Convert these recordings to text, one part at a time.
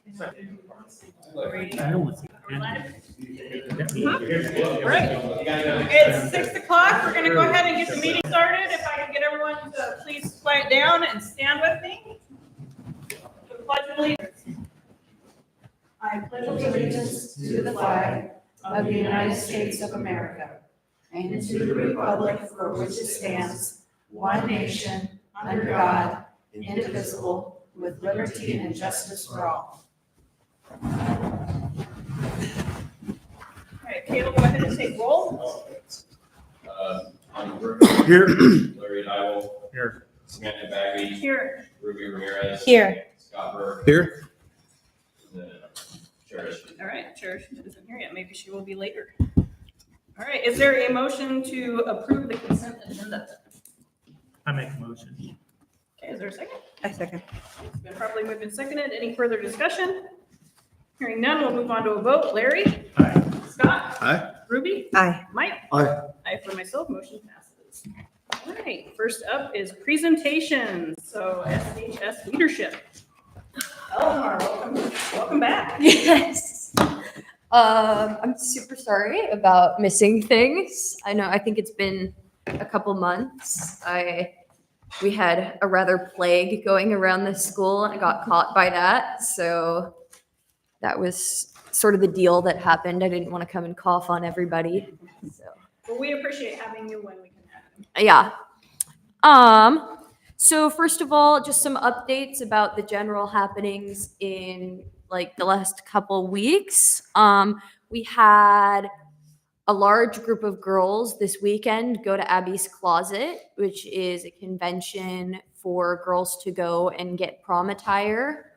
I don't want to see Right. It's 6 o'clock. We're going to go ahead and get the meeting started. If I can get everyone to please quiet down and stand with me. The Pledge of Allegiance. I pledge allegiance to the flag of the United States of America and to the republic for which it stands, one nation, under God, indivisible, with liberty and justice for all. All right, Caleb, go ahead and take roll. Here. Larry Dowell. Here. Samantha Bagby. Here. Ruby Ramirez. Here. Scott Burke. Here. And then Sheridan. All right, Chair isn't here yet. Maybe she will be later. All right, is there a motion to approve the consent agenda? I make a motion. Okay, is there a second? I second. It's been properly moved and seconded. Any further discussion? Hearing none, we'll move on to a vote. Larry? Aye. Scott? Aye. Ruby? Aye. Mike? Aye. Aye for myself, motion passes. All right, first up is presentations. So SHS leadership. Eleanor, welcome back. Yes. I'm super sorry about missing things. I think it's been a couple months. We had a rather plague going around the school and I got caught by that. So that was sort of the deal that happened. I didn't want to come and cough on everybody. So Well, we appreciate having you when we can have you. yeah. So first of all, just some updates about the general happenings in like the last couple weeks. We had a large group of girls this weekend go to Abby's Closet, which is a convention for girls to go and get prom attire.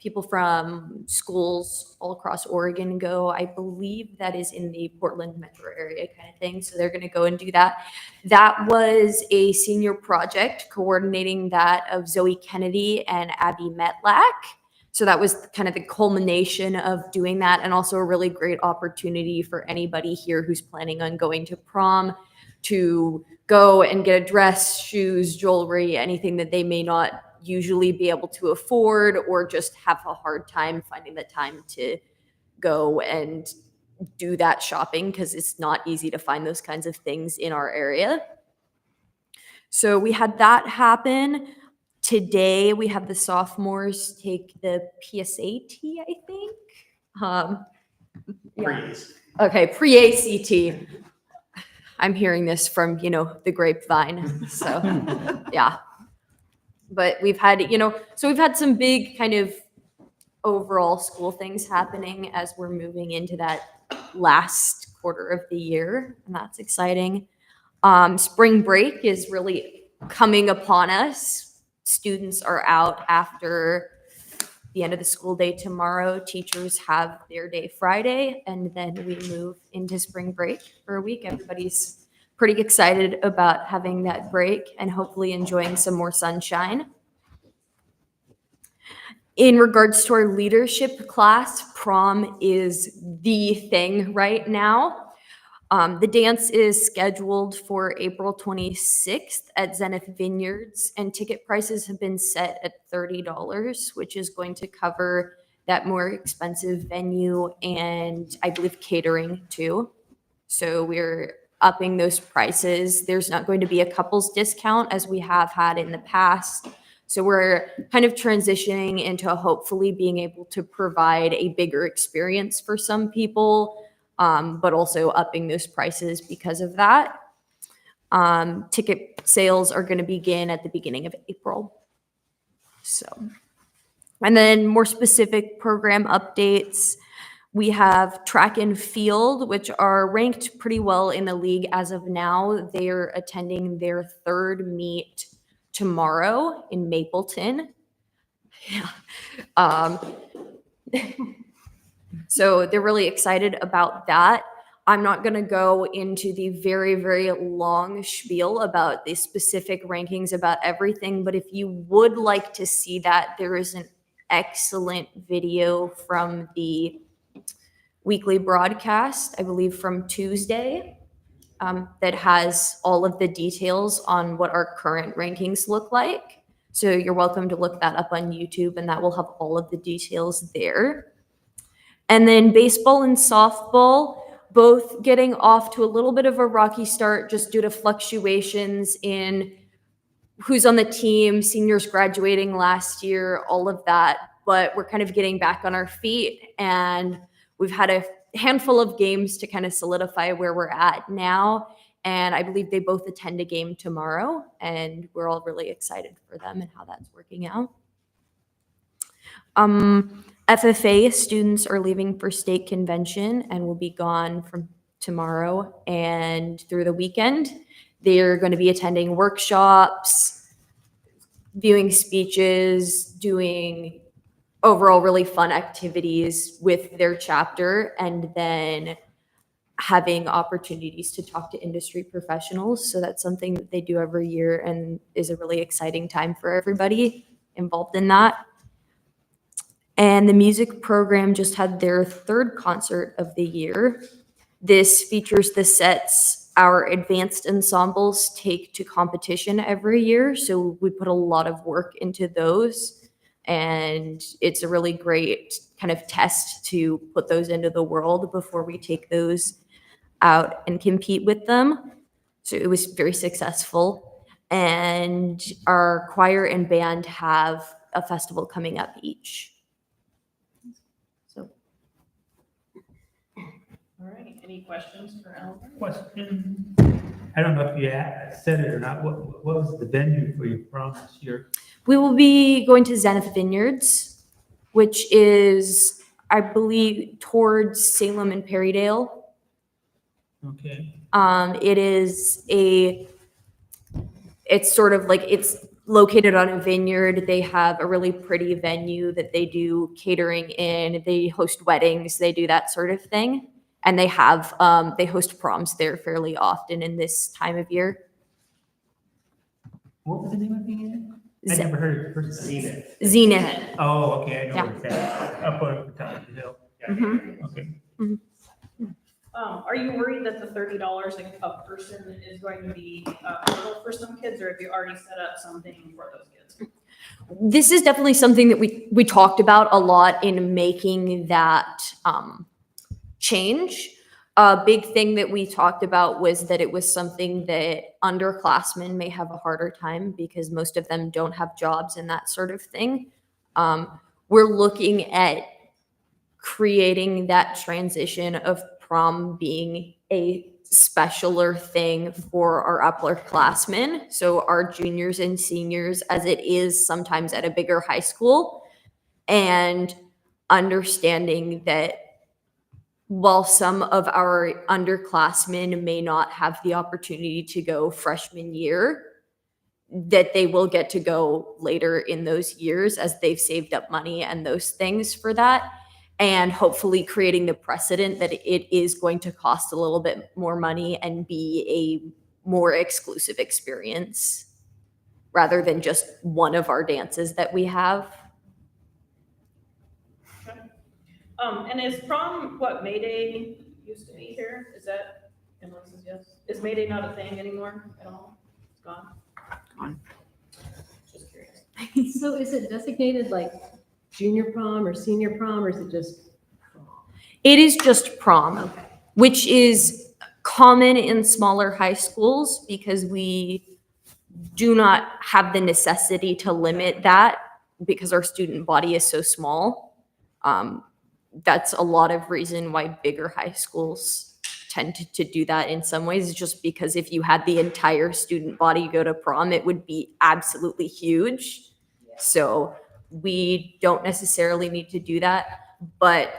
People from schools all across Oregon go. I believe that is in the Portland metro area kind of thing. So they're going to go and do that. That was a senior project coordinating that of Zoe Kennedy and Abby Metlack. So that was kind of the culmination of doing that, and also a really great opportunity for anybody here who's planning on going to prom to go and get a dress, shoes, jewelry, anything that they may not usually be able to afford or just have a hard time finding the time to go and do that shopping because it's not easy to find those kinds of things in our area. So we had that happen. Today we have the sophomores take the PSAT, I think. Yeah. Okay, pre-ACT. I'm hearing this from, the grapevine. So yeah. But we've had, so we've had some big kind of overall school things happening as we're moving into that last quarter of the year, and that's exciting. Spring break is really coming upon us. Students are out after the end of the school day tomorrow. Teachers have their day Friday, and then we move into spring break for a week. Everybody's pretty excited about having that break and hopefully enjoying some more sunshine. In regards to our leadership class, prom is the thing right now. The dance is scheduled for April 26th at Zenith Vineyards, and ticket prices have been set at $30, which is going to cover that more expensive venue and I believe catering too. So we're upping those prices. There's not going to be a couples discount as we have had in the past. So we're kind of transitioning into hopefully being able to provide a bigger experience for some people, but also upping those prices because of that. Ticket sales are going to begin at the beginning of April. So, and then more specific program updates. We have track and field, which are ranked pretty well in the league as of now. They're attending their third meet tomorrow in Mapleton. Yeah. So they're really excited about that. I'm not going to go into the very, very long spiel about the specific rankings about everything, but if you would like to see that, there is an excellent video from the weekly broadcast, I believe from Tuesday, that has all of the details on what our current rankings look like. So you're welcome to look that up on YouTube, and that will have all of the details there. And then baseball and softball, both getting off to a little bit of a rocky start just due to fluctuations in who's on the team, seniors graduating last year, all of that. But we're kind of getting back on our feet, and we've had a handful of games to kind of solidify where we're at now. And I believe they both attend a game tomorrow, and we're all really excited for them and how that's working out. FFA students are leaving for state convention and will be gone from tomorrow and through the weekend. They're going to be attending workshops, viewing speeches, doing overall really fun activities with their chapter, and then having opportunities to talk to industry professionals. So that's something that they do every year and is a really exciting time for everybody involved in that. And the music program just had their third concert of the year. This features the sets our advanced ensembles take to competition every year. So we put a lot of work into those. And it's a really great kind of test to put those into the world before we take those out and compete with them. So it was very successful. And our choir and band have a festival coming up each. So All right, any questions for Albert? Question. I don't know if you said it or not. What was the venue for your prom this year? we will be going to Zenith Vineyards, which is, I believe, towards Salem and Perrydale. Okay. It's sort of like, it's located on a vineyard. They have a really pretty venue that they do catering in. They host weddings. They do that sort of thing. And they host proms there fairly often in this time of year. What was the name of it again? I Ze- never heard it first. Zenith. Zenith. Oh, okay, I know Yeah. where it's at. Up on the top of the hill. Mhm. Okay. Are you worried that the $30 a person is going to be a hurdle for some kids, or have you already set up something for those kids? This is definitely something that we talked about a lot in making that change. A big thing that we talked about was that it was something that underclassmen may have a harder time because most of them don't have jobs and that sort of thing. We're looking at creating that transition of prom being a specialer thing for our upperclassmen, so our juniors and seniors, as it is sometimes at a bigger high school, and understanding that while some of our underclassmen may not have the opportunity to go freshman year, that they will get to go later in those years as they've saved up money and those things for that. And hopefully creating the precedent that it is going to cost a little bit more money and be a more exclusive experience rather than just one of our dances that we have. And is prom what May Day used to be here? Is that, and Liz says yes. Is May Day not a thing anymore at all? It's gone? Just curious. So is it designated like junior prom or senior prom, or is it just prom? It is just prom, Okay. which is common in smaller high schools because we do not have the necessity to limit that because our student body is so small. That's a lot of reason why bigger high schools tend to do that in some ways, just because if you had the entire student body go to prom, it would be absolutely huge. So we don't necessarily need to do that, but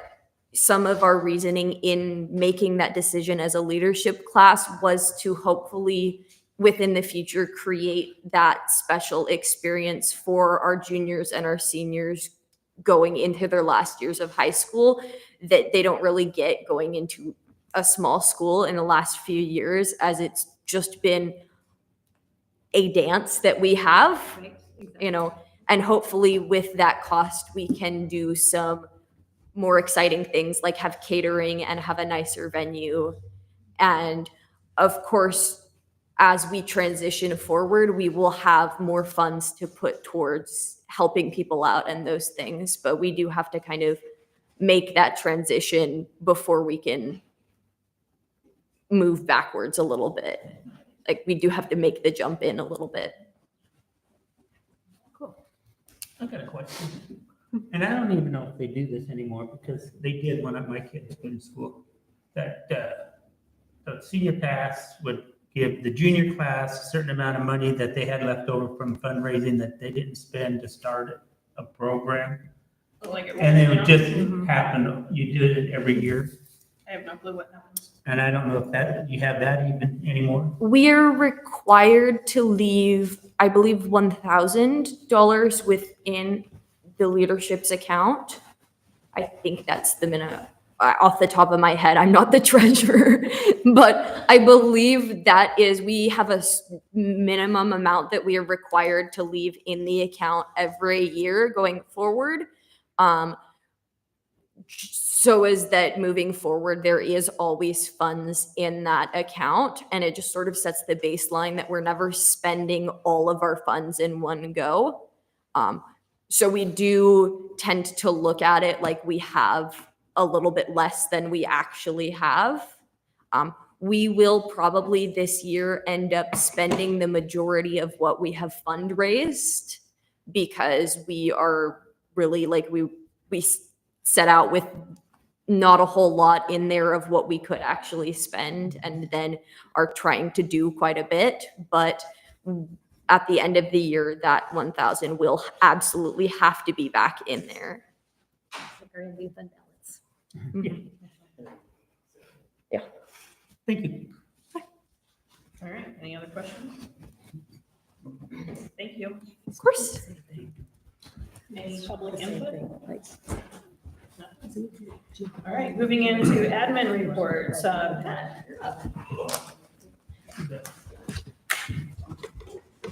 some of our reasoning in making that decision as a leadership class was to hopefully within the future create that special experience for our juniors and our seniors going into their last years of high school that they don't really get going into a small school in the last few years, as it's just been a dance that we have, you know, and hopefully with that cost, we can do some more exciting things like have catering and have a nicer venue. And of course, as we transition forward, we will have more funds to put towards helping people out and those things. But we do have to kind of make that transition before we can move backwards a little bit. Like we do have to make the jump in a little bit. I got a question. And I don't even know if they do this anymore because they did when my kid was in school. That the senior pass would give the junior class a certain amount of money that they had left over from fundraising that they didn't spend to start a program. Like it And it rolls would down. just happen. You did it every year. I have no clue what happens. And I don't know if that you have that even anymore. We're required to leave, I believe, $1,000 within the leadership's account. I think that's the minimum. Off the top of my head, I'm not the treasurer, but I believe that is, we have a minimum amount that we are required to leave in the account every year going forward. So is that moving forward, there is always funds in that account, and it just sort of sets the baseline that we're never spending all of our funds in one go. So we do tend to look at it like we have a little bit less than we actually have. We will probably this year end up spending the majority of what we have fundraised because we are really like we set out with not a whole lot in there of what we could actually spend and then are trying to do quite a bit. But at the end of the year, that 1,000 will absolutely have to be back in there. Very leave and balance. Yeah. Thank you. All right, any other questions? Thank you. Of course. Any public input? Like, All right, moving into admin reports. Pat, you're up.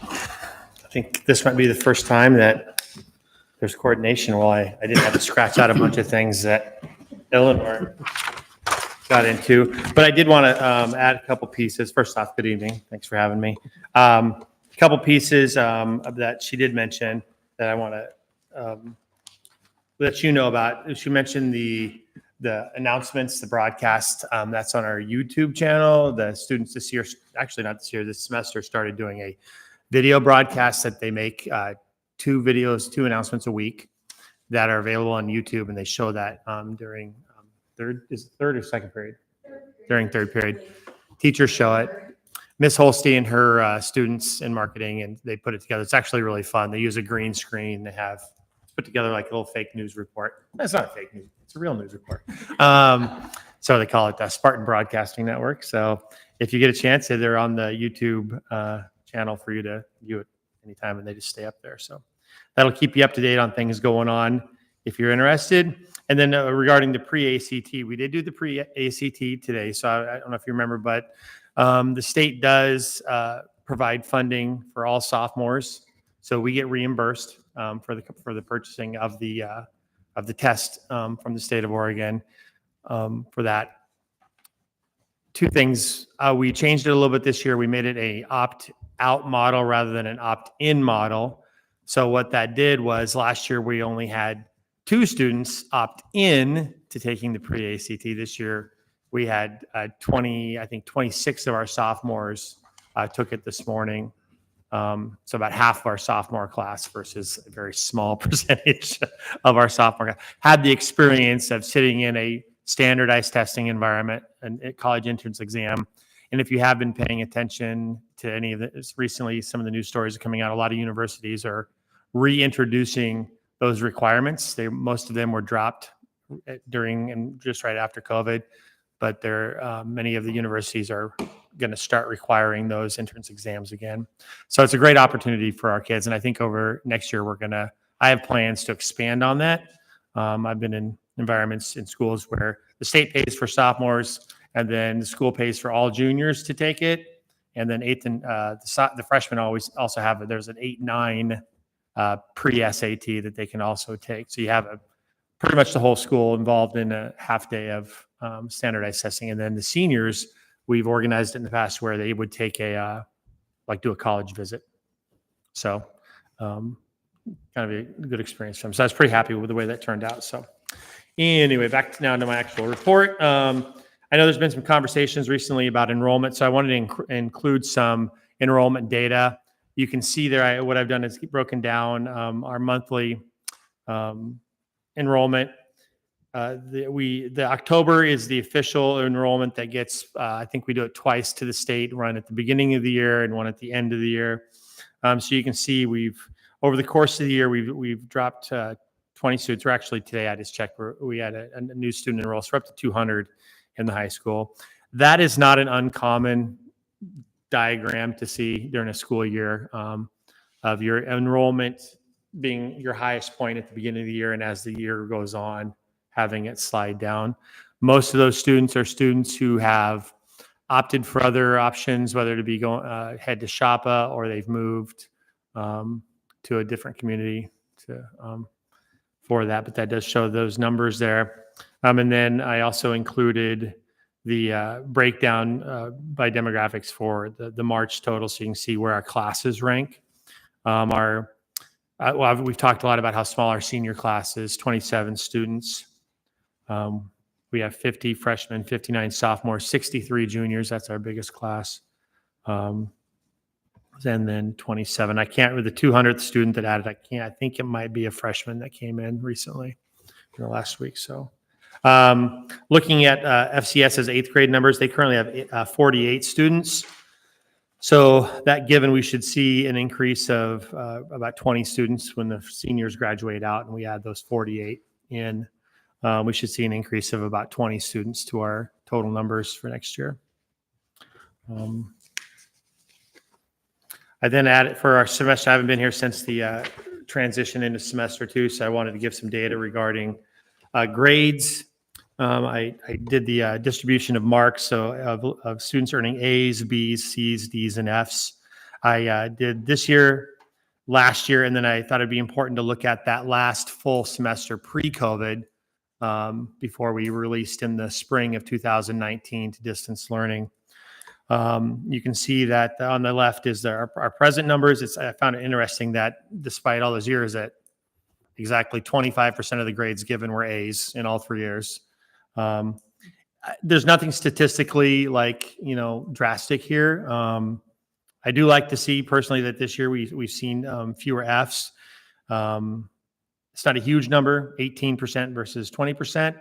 I think this might be the first time that there's coordination. Well, I didn't have to scratch out a bunch of things that Eleanor got into, but I did want to add a couple pieces. First off, good evening. Thanks for having me. A couple pieces that she did mention that I want to let you know about. She mentioned the announcements, the broadcast. That's on our YouTube channel. The students this year, actually not this year, this semester started doing a video broadcast that they make 2 announcements a week that are available on YouTube, and they show that during third or second period? During third period. Teachers show it. Miss Holstein and her students in marketing, and they put it together. It's actually really fun. They use a green screen. They have put together like a little fake news report. That's not a fake news. It's a real news report. So they call it the Spartan Broadcasting Network. So if you get a chance, they're on the YouTube channel for you to view it anytime, and they just stay up there. So that'll keep you up to date on things going on if you're interested. And then regarding the pre-ACT, we did do the pre-ACT today. So I don't know if you remember, but the state does provide funding for all sophomores. So we get reimbursed for the purchasing of the test from the state of Oregon for that. 2 things. We changed it a little bit this year. We made it a opt-out model rather than an opt-in model. So what that did was last year we only had 2 students opt in to taking the pre-ACT. This year we had 26 of our sophomores took it this morning. So about half of our sophomore class versus a very small percentage of our sophomore class had the experience of sitting in a standardized testing environment and a college entrance exam. And if you have been paying attention to any of this recently, some of the news stories are coming out. A lot of universities are reintroducing those requirements. Most of them were dropped during and just right after COVID, but many of the universities are going to start requiring those entrance exams again. So it's a great opportunity for our kids. And I think over next year, I have plans to expand on that. I've been in environments in schools where the state pays for sophomores and then the school pays for all juniors to take it. And then the freshmen also have there's an 8-9 pre-SAT that they can also take. So you have pretty much the whole school involved in a half day of standardized testing. And then the seniors, we've organized it in the past where they would take a like do a college visit. So kind of a good experience for them. So I was pretty happy with the way that turned out. So anyway, now to my actual report. I know there's been some conversations recently about enrollment, so I wanted to include some enrollment data. You can see there, what I've done is broken down our monthly enrollment. The October is the official enrollment that gets, I think we do it twice to the state, run at the beginning of the year and one at the end of the year. So you can see over the course of the year, we've dropped 20 students. We're actually, today I just checked, we had a new student enroll, so we're up to 200 in the high school. That is not an uncommon diagram to see during a school year, of your enrollment being your highest point at the beginning of the year, and as the year goes on, having it slide down. Most of those students are students who have opted for other options, whether to be going head to Shapa, or they've moved to a different community for that. But that does show those numbers there. And then I also included the breakdown by demographics for the March total, so you can see where our classes rank. We've talked a lot about how small our senior class is, 27 students. We have 50 freshmen, 59 sophomores, 63 juniors. That's our biggest class. And then 27. I can't, with the 200th student that added, I think it might be a freshman that came in recently, last week. So looking at FCS's 8th grade numbers, they currently have 48 students. So that given, we should see an increase of about 20 students when the seniors graduate out and we add those 48 in. We should see an increase of about 20 students to our total numbers for next year. I then added for our semester, I haven't been here since the transition into semester 2, so I wanted to give some data regarding grades. I did the distribution of marks, so of students earning A's, B's, C's, D's, and F's. I did this year, last year, and then I thought it'd be important to look at that last full semester pre-COVID before we released in the spring of 2019 to distance learning. You can see that on the left is our present numbers. I found it interesting that despite all those years, that exactly 25% of the grades given were A's in all 3 years. There's nothing statistically drastic here. I do like to see personally that this year we've seen fewer F's. It's not a huge number, 18% versus 20%.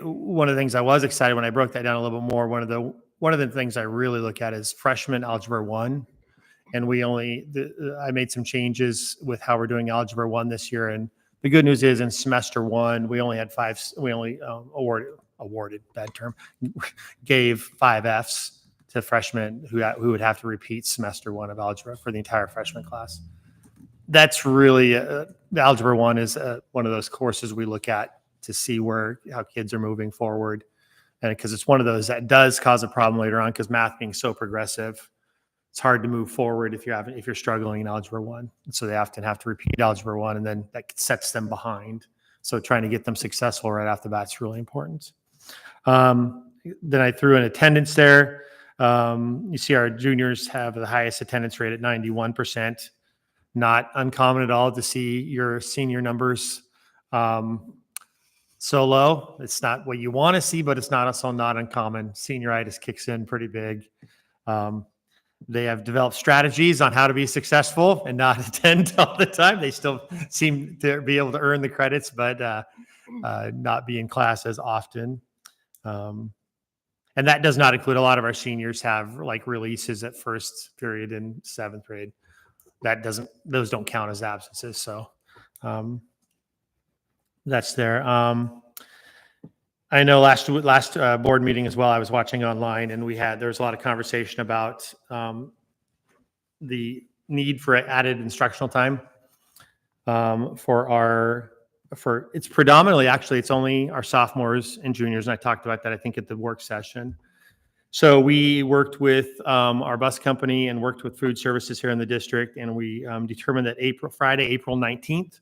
One of the things I was excited when I broke that down a little bit more, one of the things I really look at is freshman algebra 1. And I made some changes with how we're doing algebra 1 this year. And the good news is in semester 1, we only had awarded, bad term, gave 5 F's to freshmen who would have to repeat semester 1 of algebra for the entire freshman class. That's really, algebra 1 is one of those courses we look at to see how kids are moving forward. And because it's one of those that does cause a problem later on, because math being so progressive, it's hard to move forward if you're struggling in algebra 1. And so they often have to repeat algebra 1, and then that sets them behind. So trying to get them successful right off the bat is really important. Then I threw in attendance there. You see our juniors have the highest attendance rate at 91%. Not uncommon at all to see your senior numbers so low. It's not what you want to see, but it's also not uncommon. Senioritis kicks in pretty big. They have developed strategies on how to be successful and not attend all the time. They still seem to be able to earn the credits, but not be in class as often. And that does not include a lot of our seniors have releases at first period in 7th grade. Those don't count as absences. So that's there. I know last board meeting as well, I was watching online, and there was a lot of conversation about the need for added instructional time it's predominantly, actually, it's only our sophomores and juniors. And I talked about that, I think, at the work session. So we worked with our bus company and worked with food services here in the district. And we determined that Friday, April 19th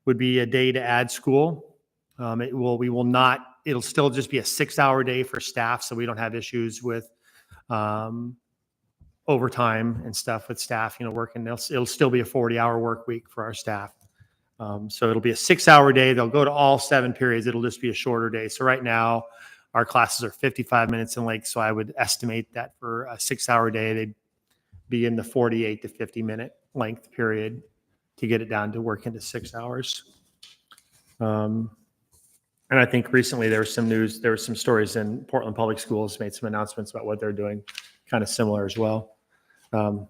would be a day to add school. It'll still just be a 6-hour day for staff. So we don't have issues with overtime and stuff with staff, working. It'll still be a 40-hour work week for our staff. So it'll be a 6-hour day. They'll go to all 7 periods. It'll just be a shorter day. So right now, our classes are 55 minutes in length. So I would estimate that for a 6-hour day, they'd be in the 48 to 50-minute length period to get it down to work into 6 hours. And I think recently there was some news, there were some stories in Portland Public Schools made some announcements about what they're doing, kind of similar as well. And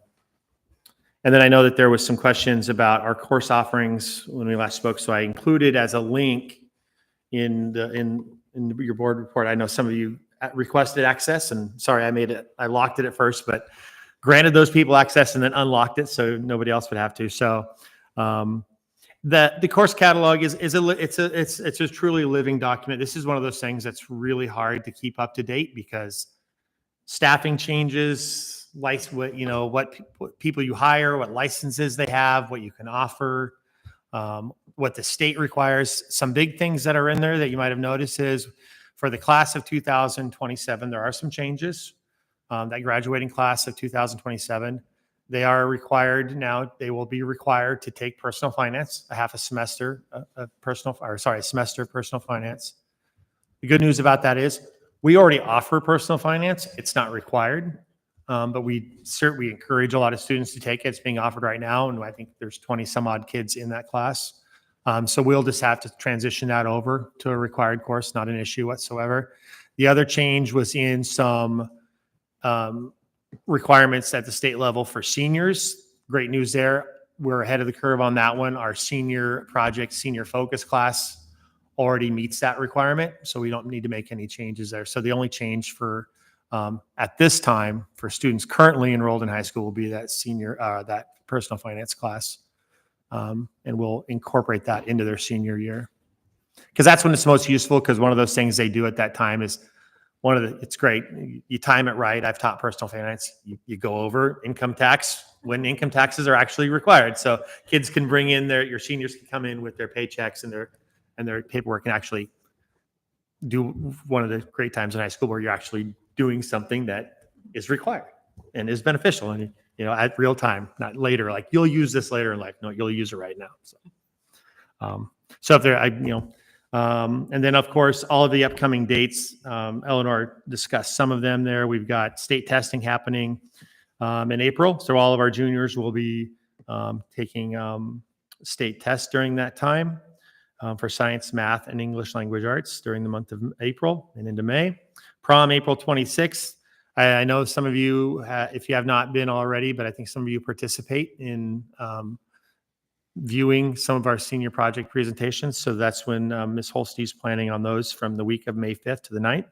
then I know that there was some questions about our course offerings when we last spoke. So I included as a link in your board report. I know some of you requested access, and sorry, I locked it at first, but granted those people access and then unlocked it so nobody else would have to. So the course catalog is a truly living document. This is one of those things that's really hard to keep up to date because staffing changes, what people you hire, what licenses they have, what you can offer, what the state requires. Some big things that are in there that you might have noticed is for the class of 2027, there are some changes. That graduating class of 2027, they are required now. They will be required to take personal finance, a semester of personal finance. The good news about that is we already offer personal finance. It's not required, but we certainly encourage a lot of students to take it. It's being offered right now, and I think there's 20 some odd kids in that class. So we'll just have to transition that over to a required course, not an issue whatsoever. The other change was in some requirements at the state level for seniors. Great news there. We're ahead of the curve on that one. Our senior focus class already meets that requirement, so we don't need to make any changes there. So the only change for at this time for students currently enrolled in high school will be that that personal finance class, and we'll incorporate that into their senior year because that's when it's most useful. Because one of those things they do at that time is it's great. You time it right. I've taught personal finance. You go over income tax when income taxes are actually required. So kids can bring in your seniors can come in with their paychecks and their paperwork and actually do one of the great times in high school where you're actually doing something that is required and is beneficial and, at real time, not later, like you'll use this later in life. No, you'll use it right now. So if there, and then, of course, all of the upcoming dates, Eleanor discussed some of them there. We've got state testing happening in April. So all of our juniors will be taking state tests during that time for science, math, and English language arts during the month of April and into May. Prom, April 26th. I know some of you, if you have not been already, but I think some of you participate in viewing some of our senior project presentations. So that's when Ms. Holstey's planning on those from the week of May 5th to the 9th.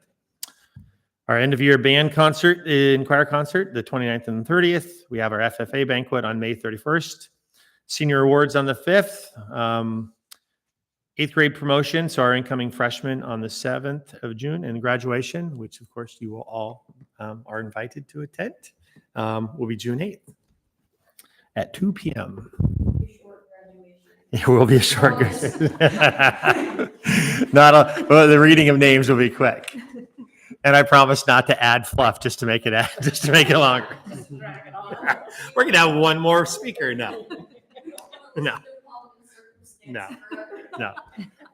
Our end of year band concert and choir concert, the 29th and the 30th. We have our FFA banquet on May 31st. Senior awards on the 5th. 8th grade promotion, so our incoming freshmen on the 7th of June, and graduation, which of course you will all are invited to attend, will be June 8th at 2 p.m. It will be a short graduation. Well, the reading of names will be quick, and I promise not to add fluff just to make it longer. We're gonna have one more speaker now. No.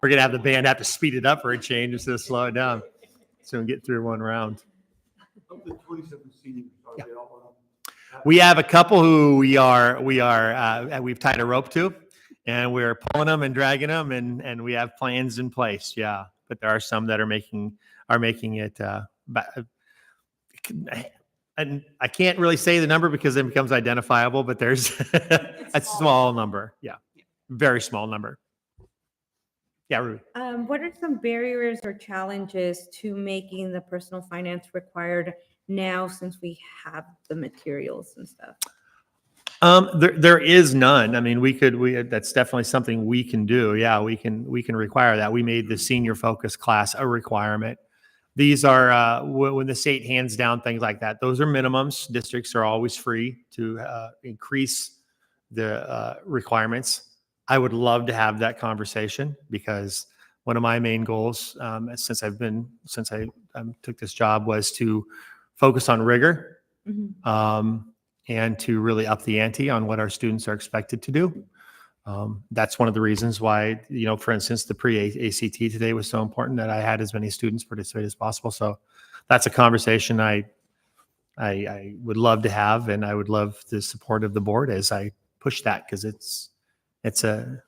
We're gonna have the band have to speed it up for a change instead of slow it down, so we can get through one round. Of the 27 seniors, are they all We have a couple who we've tied a rope to, and we're pulling them and dragging them, and we have plans in place. Yeah, but there are some that are making it. And I can't really say the number because it becomes identifiable, but there's a small number. Yeah, very small number. Yeah, Ruby. What are some barriers or challenges to making the personal finance required now since we have the materials and stuff? There is none. I mean, that's definitely something we can do. Yeah, we can require that. We made the senior focus class a requirement. These are when the state hands down things like that. Those are minimums. Districts are always free to increase the requirements. I would love to have that conversation because one of my main goals since I took this job was to focus on rigor. Mm-hmm. and to really up the ante on what our students are expected to do. That's one of the reasons why, for instance, the pre-ACT today was so important, that I had as many students participate as possible. So that's a conversation I would love to have, and I would love the support of the board as I push that, because it's a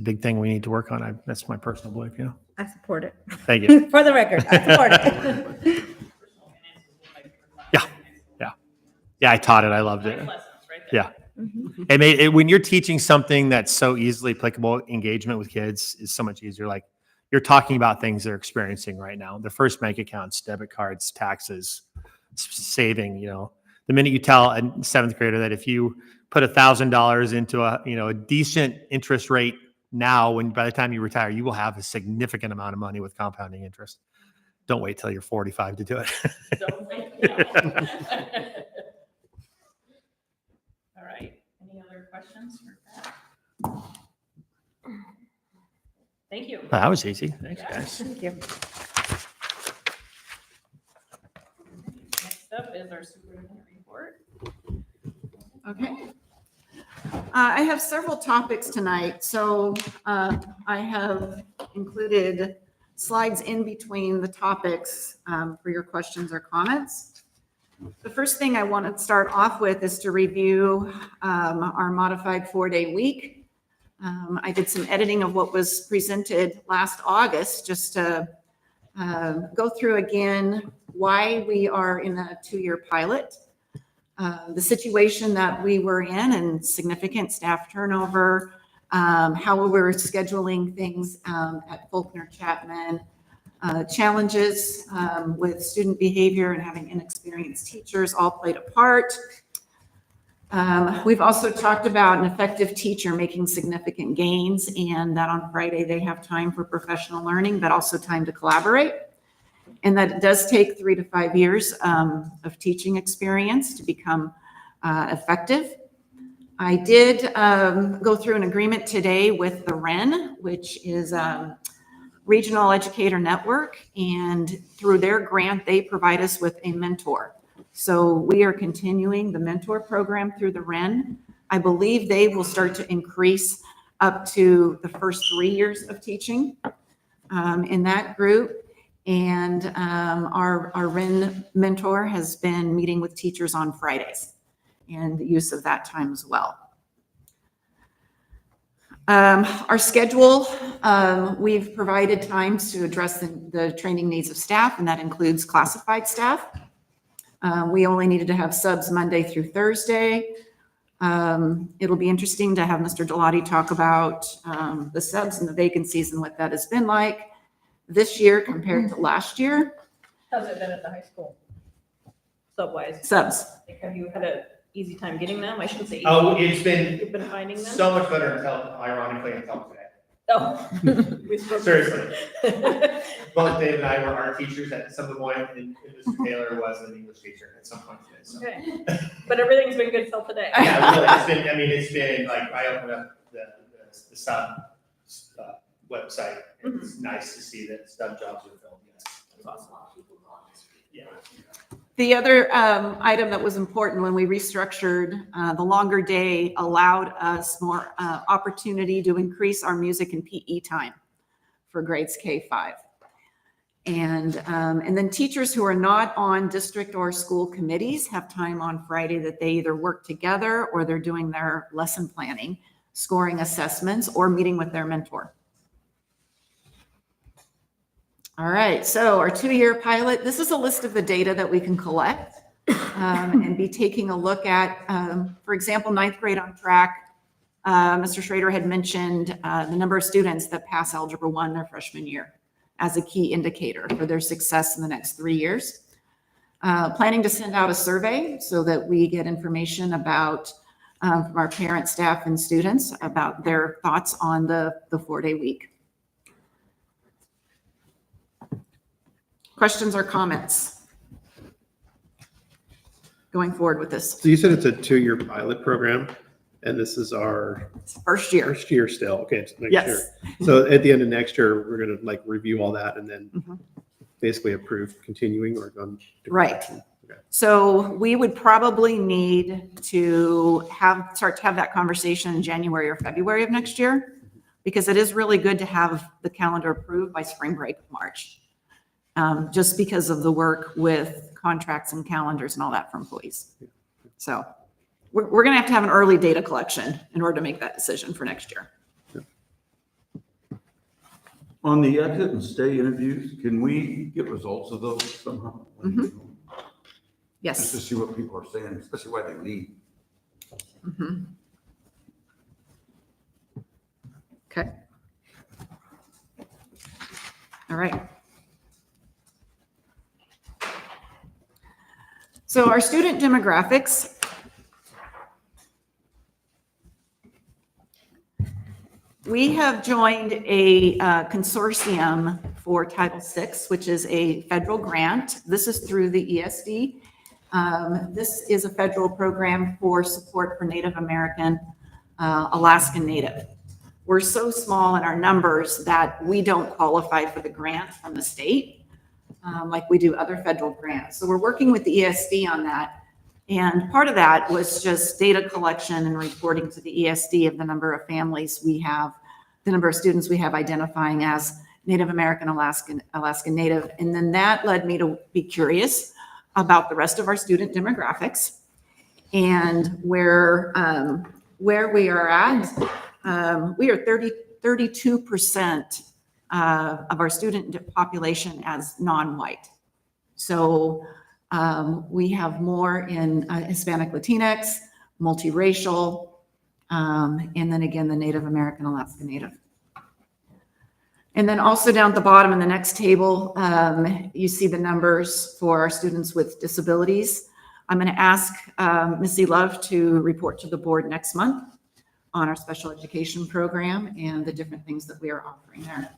big thing we need to work on. That's my personal belief. I support it. Thank you. For the record, I support it. Yeah, I taught it. I loved it. Life lessons right Yeah. there. It made it, when you're teaching something that's so easily applicable, engagement with kids is so much easier. Like, you're talking about things they're experiencing right now. Their first bank accounts, debit cards, taxes, saving. The minute you tell a 7th grader that if you put $1,000 into a decent interest rate now, when by the time you retire, you will have a significant amount of money with compounding interest. Don't wait till you're 45 to do it. Don't think- All right, any other questions for Pat? Thank you. That was easy. Thanks, Yeah. guys. Thank you. Next up is our superintendent report. Okay. I have several topics tonight, so I have included slides in between the topics for your questions or comments. The first thing I want to start off with is to review our modified 4-day week. I did some editing of what was presented last August, just to go through again why we are in a 2-year pilot, the situation that we were in and significant staff turnover, how we were scheduling things at Faulkner Chapman, challenges with student behavior and having inexperienced teachers all played a part. We've also talked about an effective teacher making significant gains, and that on Friday they have time for professional learning, but also time to collaborate. And that it does take 3 to 5 years of teaching experience to become effective. I did go through an agreement today with the REN, which is Regional Educator Network, and through their grant, they provide us with a mentor. So we are continuing the mentor program through the REN. I believe they will start to increase up to the first 3 years of teaching in that group. And our REN mentor has been meeting with teachers on Fridays and the use of that time as well. Our schedule, we've provided times to address the training needs of staff, and that includes classified staff. We only needed to have subs Monday through Thursday. It'll be interesting to have Mr. Delotti talk about the subs and the vacancies and what that has been like this year compared to last year. How's it been at the high school? Subwise, Subs. like, have you had an easy time getting them? I shouldn't say easy. Oh, it's been You've been finding them? so much better ironically, until today. Oh. We spoke- Seriously. Both Dave and I were art teachers at some point, and Mr. Taylor was an English teacher at some point today. So. Okay, but everything's been good till today. Yeah, really, it's been like, I opened up the sub website. It's nice to see that sub jobs are filled. Yes. That's awesome. Yeah. The other item that was important when we restructured, the longer day allowed us more opportunity to increase our music and PE time for grades K-5. And then teachers who are not on district or school committees have time on Friday that they either work together or they're doing their lesson planning, scoring assessments, or meeting with their mentor. All right, so our 2-year pilot, this is a list of the data that we can collect and be taking a look at. For example, 9th grade on track. Mr. Schrader had mentioned the number of students that pass Algebra 1 their freshman year as a key indicator for their success in the next 3 years. Planning to send out a survey so that we get information about from our parents, staff, and students about their thoughts on the 4-day week. Questions or comments going forward with this? So you said it's a 2-year pilot program, and this is our First year. first year still. Okay, it's next Yes. year. So at the end of next year, we're gonna review all that and then Mhm. basically approve continuing or going. Right. So we would probably need to start to have that conversation in January or February of next year, because it is really good to have the calendar approved by spring break of March. Just because of the work with contracts and calendars and all that for employees. So we're going to have an early data collection in order to make that decision for next year. On the exit and stay interviews, can we get results of those somehow? Just to Yes. see what people are saying, especially why they leave. Mhm. Okay. All right. So our student demographics. We have joined a consortium for Title VI, which is a federal grant. This is through the ESD. This is a federal program for support for Native American, Alaskan Native. We're so small in our numbers that we don't qualify for the grant from the state, like we do other federal grants. So we're working with the ESD on that. And part of that was just data collection and reporting to the ESD of the number of families we have, the number of students we have identifying as Native American, Alaskan Native. And then that led me to be curious about the rest of our student demographics and where we are at. We are 32% of our student population as non-white. So we have more in Hispanic Latinx, multiracial, and then again, the Native American, Alaska Native. And then also down at the bottom in the next table, you see the numbers for our students with disabilities. I'm going to ask Missy Love to report to the board next month on our special education program and the different things that we are offering there.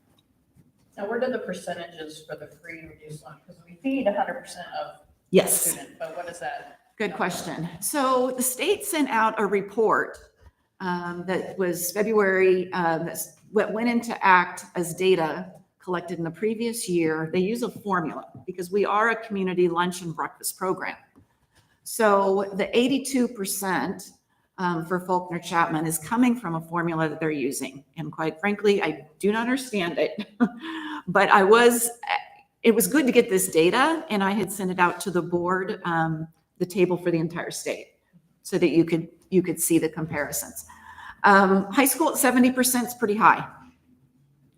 Now, where do the percentages for the free and reduced lunch? Because we feed 100% of Yes. student, but what is that? Good question. So the state sent out a report that was February, that went into act as data collected in the previous year. They use a formula because we are a community lunch and breakfast program. So the 82% for Faulkner Chapman is coming from a formula that they're using. And quite frankly, I do not understand it, but it was good to get this data, and I had sent it out to the board, the table for the entire state, so that you could see the comparisons. High school at 70% is pretty high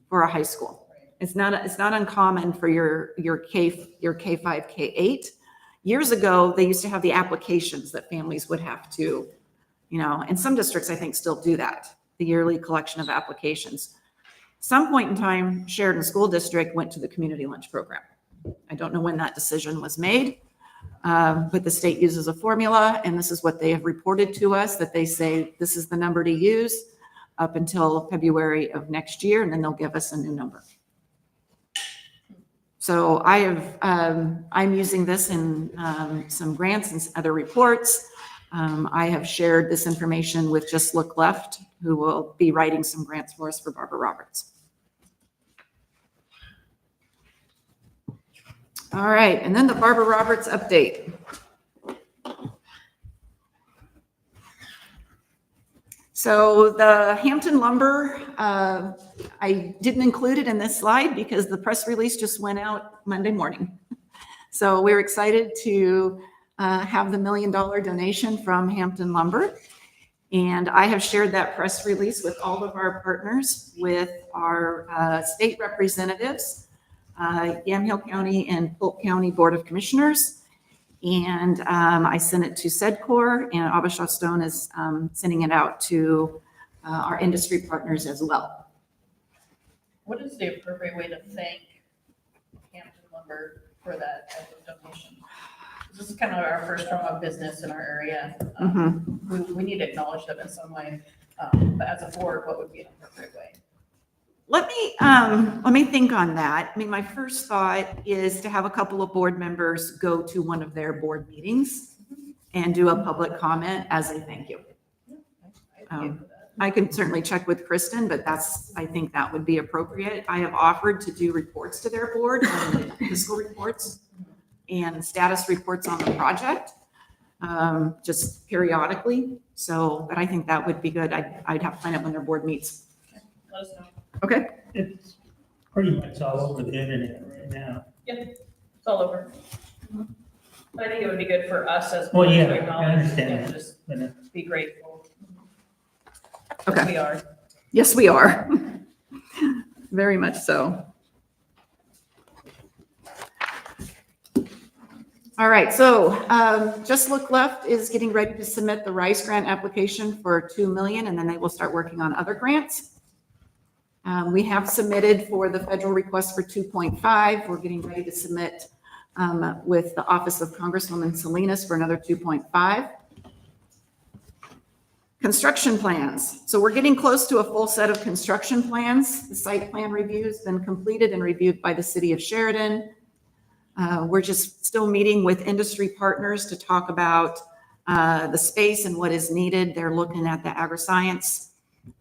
for a high school. It's not uncommon for your K5, K8. Years ago, they used to have the applications that families would have to, and some districts I think still do that, the yearly collection of applications. Some point in time, Sheridan School District went to the community lunch program. I don't know when that decision was made, but the state uses a formula, and this is what they have reported to us, that they say this is the number to use up until February of next year, and then they'll give us a new number. So I'm using this in some grants and other reports. I have shared this information with Just Look Left, who will be writing some grants for us for Barbara Roberts. All right, and then the Barbara Roberts update. So the Hampton lumber, I didn't include it in this slide because the press release just went out Monday morning. So we're excited to have the $1 million donation from Hampton Lumber. And I have shared that press release with all of our partners, with our state representatives, Yamhill County and Polk County Board of Commissioners. And I sent it to SEDCOR, and Abisha Stone is sending it out to our industry partners as well. What is the appropriate way to thank Hampton Lumber for that type of donation? This is kind of our first form of business in our area. We need to acknowledge them in some way, but as a board, what would be an appropriate way? Let me think on that. I mean, my first thought is to have a couple of board members go to one of their board meetings and do a public comment as a thank you. I can certainly check with Kristen, but I think that would be appropriate. I have offered to do reports to their board, fiscal reports, and status reports on the project, just periodically. So, but I think that would be good. I'd have to find out when their board meets. Let us know. Okay. It's pretty much all over the internet right now. It's all over. But I think it would be good for us as. Well, boards yeah, to I acknowledge understand and that. Just But, be grateful. Okay. We are. Yes, we are. Very much so. All right, so Just Look Left is getting ready to submit the RISE grant application for 2 million, and then they will start working on other grants. We have submitted for the federal request for 2.5. We're getting ready to submit with the Office of Congresswoman Salinas for another 2.5. Construction plans. So we're getting close to a full set of construction plans. The site plan review has been completed and reviewed by the city of Sheridan. We're just still meeting with industry partners to talk about the space and what is needed. They're looking at the agri-science,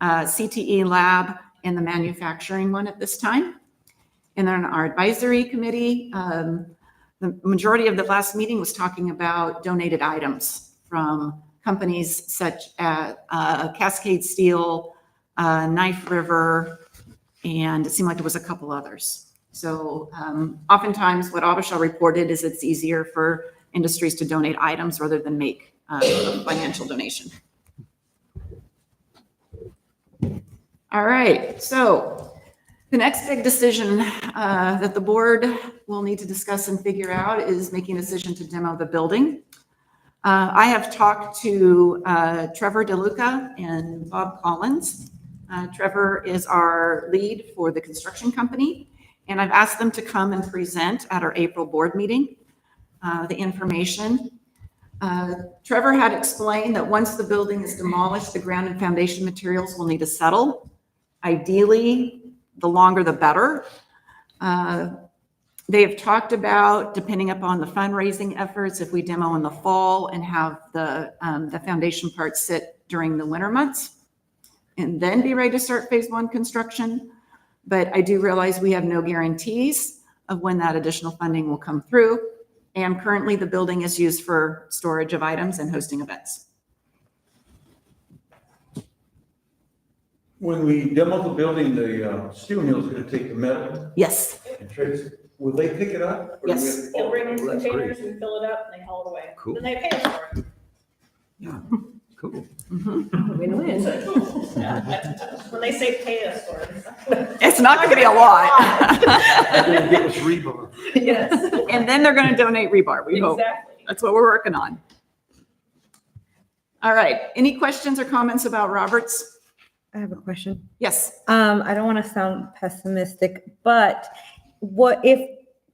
CTE lab, and the manufacturing one at this time. And then our advisory committee, the majority of the last meeting was talking about donated items from companies such as Cascade Steel, Knife River, and it seemed like there was a couple others. So oftentimes what Abishal reported is it's easier for industries to donate items rather than make a financial donation. All right, so the next big decision that the board will need to discuss and figure out is making a decision to demo the building. I have talked to Trevor DeLuca and Bob Collins. Trevor is our lead for the construction company, and I've asked them to come and present at our April board meeting the information. Trevor had explained that once the building is demolished, the ground and foundation materials will need to settle. Ideally, the longer the better. They have talked about, depending upon the fundraising efforts, if we demo in the fall and have the foundation part sit during the winter months and then be ready to start phase 1 construction. But I do realize we have no guarantees of when that additional funding will come through. And currently the building is used for storage of items and hosting events. When we demo the building, the steel mill is gonna take the metal Yes. and trace it. Will they pick it up? Or do we Yes. have to- They'll bring in Oh, that's containers, great. we fill it up, and they haul it away. Cool. Then they pay us for it. Cool. Win-win. When they say pay us for it. It's not going to be a lot. We'll give us rebar. Yes. And then they're going to donate rebar, we hope. Exactly. That's what we're working on. All right. Any questions or comments about Roberts? I have a question. Yes. I don't want to sound pessimistic, but what if,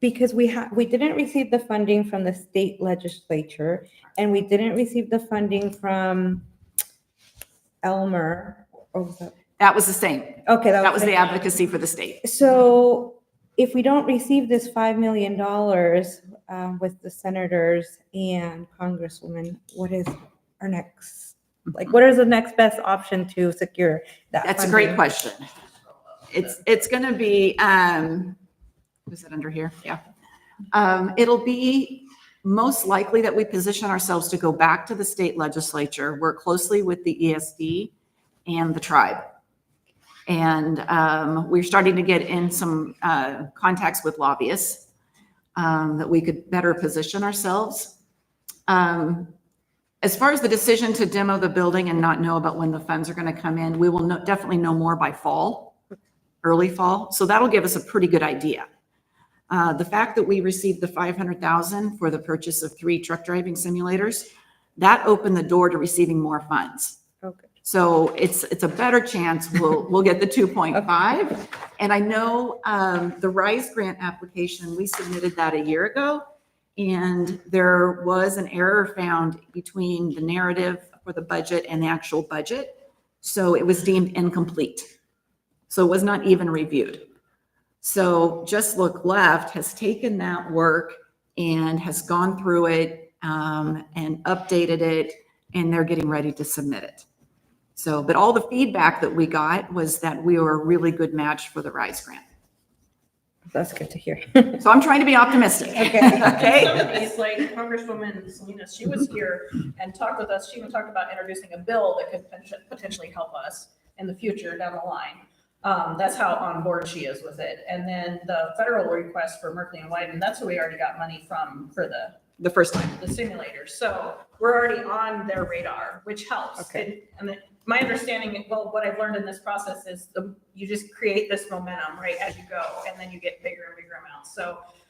because we didn't receive the funding from the state legislature and we didn't receive the funding from Elmer, or was that? That was the same. Okay. That was the advocacy for the state. So if we don't receive this $5 million with the senators and congresswomen, what is our next, what is the next best option to secure that? That's a funding? great question. It's going to be, is it under here? Yeah. It'll be most likely that we position ourselves to go back to the state legislature, work closely with the ESD and the tribe. And we're starting to get in some contacts with lobbyists that we could better position ourselves. As far as the decision to demo the building and not know about when the funds are going to come in, we will definitely know more by fall, early fall. So that'll give us a pretty good idea. The fact that we received the $500,000 for the purchase of 3 truck driving simulators, that opened the door to receiving more funds. Okay. So it's a better chance we'll get the 2.5. And I know the RISE grant application, we submitted that a year ago, and there was an error found between the narrative for the budget and the actual budget. So it was deemed incomplete. So it was not even reviewed. So Just Look Left has taken that work and has gone through it and updated it, and they're getting ready to submit it. So, but all the feedback that we got was that we were a really good match for the RISE grant. That's good to hear. So I'm trying to be optimistic. Okay. Okay? Some of these, like Congresswoman Salinas, she was here and talked with us. She even talked about introducing a bill that could potentially help us in the future down the line. That's how on board she is with it. And then the federal request for Merkley and Wyden, that's who we already got money from for The first time. the simulators. So we're already on their radar, which helps. Okay. My understanding, well, what I've learned in this process is you just create this momentum, right, as you go, and then you get bigger and bigger amounts.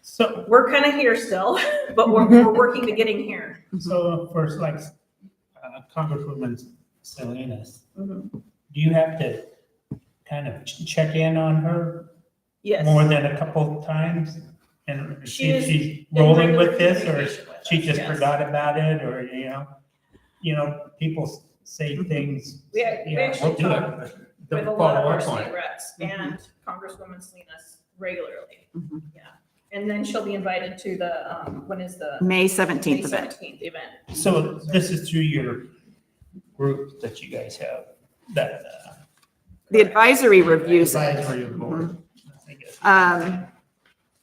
So we're kind of here still, but we're working to getting here. So for like Congresswoman Salinas, Mhm. do you have to kind of check in on her Yes. more than a couple of times? And She see if is she's in rolling regular with this, or communication with she us, just yes. forgot about it, or, people say things. We Yeah, actually we'll do talk it. with Don't a lot of follow our up on state it. reps and Congresswoman Salinas regularly. Mhm. Yeah. And then she'll be invited to the, when is the? May May 17th event. 17th event. So this is through your group that you guys have, that The advisory reviews it. advisory board. I guess.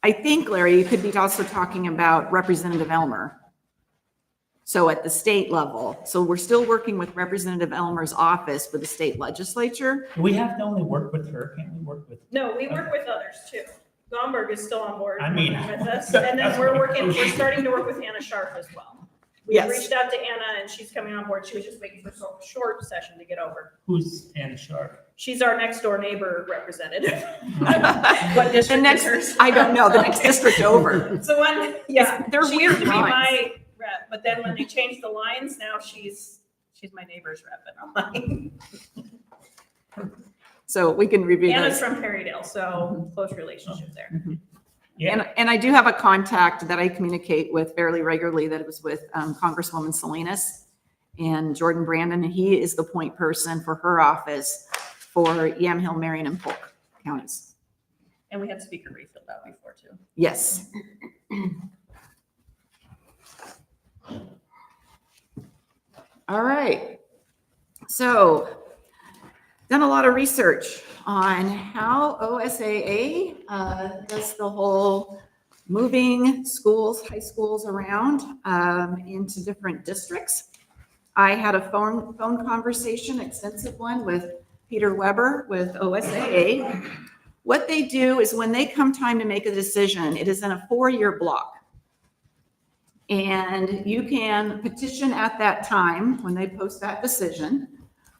I think, Larry, you could be also talking about Representative Elmer. So at the state level, so we're still working with Representative Elmer's office for the state legislature. Do we have to only work with her? Can't we work with? No, we work with others too. Gomberg is still on board I mean- with us. And then we're starting to work with Anna Sharp as well. We Yes. reached out to Anna and she's coming on board. She was just waiting for a short session to get over. Who's Ann Sharp? She's our next door neighbor representative. What The district is next, hers? I don't know, the next district over. So one, yeah. They're she weird used to be lines. my rep, but then when they changed the lines, now she's my neighbor's rep and I'm like. So we can review Anna's those. from Perrydale, so close relationship there. Yeah, And I do have a contact that I communicate with fairly regularly that was with Congresswoman Salinas and Jordan Brandon. He is the point person for her office for Yamhill, Marion, and Polk counties. And we had Speaker Reed filled out before too. Yes. All right. So, done a lot of research on how OSAA does the whole moving schools, high schools around into different districts. I had a phone conversation, extensive one, with Peter Weber with OSAA. What they do is when they come time to make a decision, it is in a 4-year block. And you can petition at that time when they post that decision,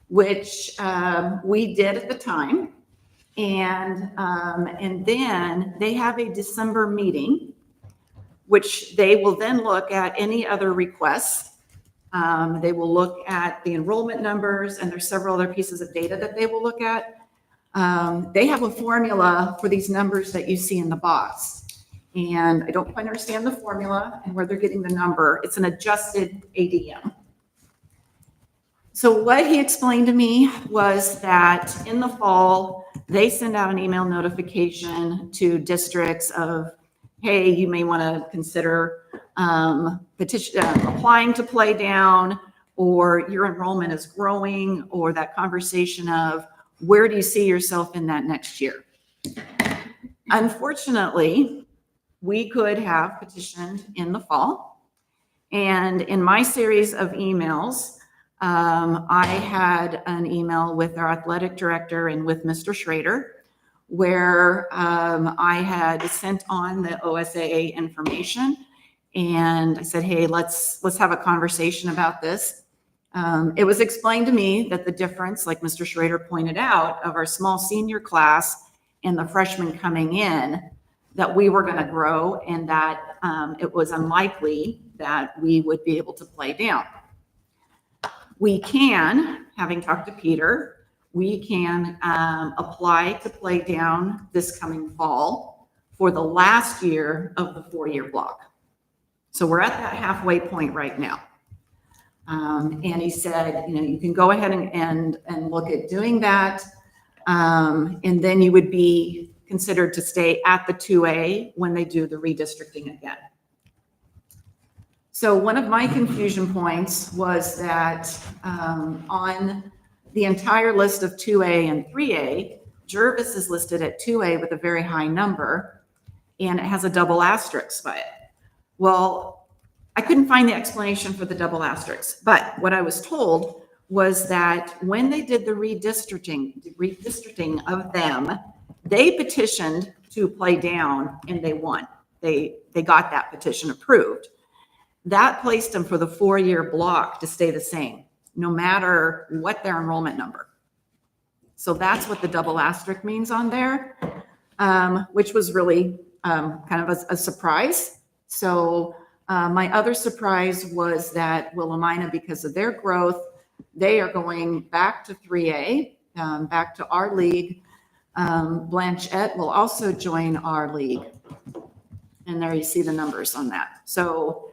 which we did at the time. And then they have a December meeting, which they will then look at any other requests. They will look at the enrollment numbers, and there's several other pieces of data that they will look at. They have a formula for these numbers that you see in the box. And I don't quite understand the formula and where they're getting the number. It's an adjusted ADM. So what he explained to me was that in the fall, they send out an email notification to districts of, hey, you may want to consider applying to play down, or your enrollment is growing, or that conversation of where do you see yourself in that next year? Unfortunately, we could have petitioned in the fall. And in my series of emails, I had an email with our athletic director and with Mr. Schrader, where I had sent on the OSAA information. And I said, hey, let's have a conversation about this. It was explained to me that the difference, like Mr. Schrader pointed out, of our small senior class and the freshmen coming in, that we were going to grow and that it was unlikely that we would be able to play down. We can, having talked to Peter, we can apply to play down this coming fall for the last year of the 4-year block. So we're at that halfway point right now. And he said, you can go ahead and look at doing that. And then you would be considered to stay at the 2A when they do the redistricting again. So one of my confusion points was that on the entire list of 2A and 3A, Jervis is listed at 2A with a very high number, and it has a double asterisk by it. Well, I couldn't find the explanation for the double asterisk, but what I was told was that when they did the redistricting of them, they petitioned to play down and they won. They got that petition approved. That placed them for the 4-year block to stay the same, no matter what their enrollment number. So that's what the double asterisk means on there, which was really kind of a surprise. So my other surprise was that Willamina, because of their growth, they are going back to 3A, back to our league. Blanchette will also join our league. And there you see the numbers on that. So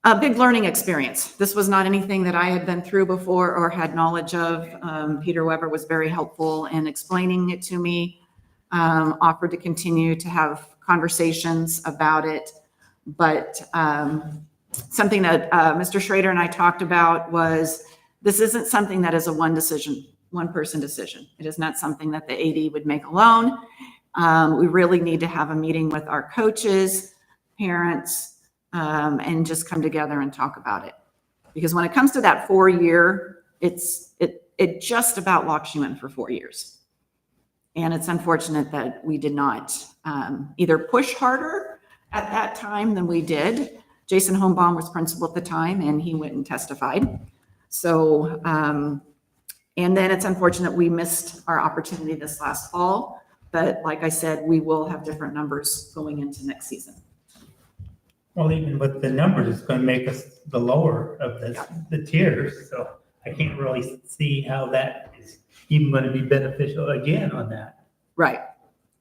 a big learning experience. This was not anything that I had been through before or had knowledge of. Peter Weber was very helpful in explaining it to me, offered to continue to have conversations about it. But something that Mr. Schrader and I talked about was this isn't something that is a one-person decision. It is not something that the AD would make alone. We really need to have a meeting with our coaches, parents, and just come together and talk about it. Because when it comes to that 4-year, it just about locks you in for 4 years. And it's unfortunate that we did not either push harder at that time than we did. Jason Holmbaum was principal at the time, and he went and testified. So, and then it's unfortunate we missed our opportunity this last fall. But like I said, we will have different numbers going into next season. Well, even with the numbers, it's gonna make us the lower of the tiers, so I can't really see how that is even gonna be beneficial again on that. Right,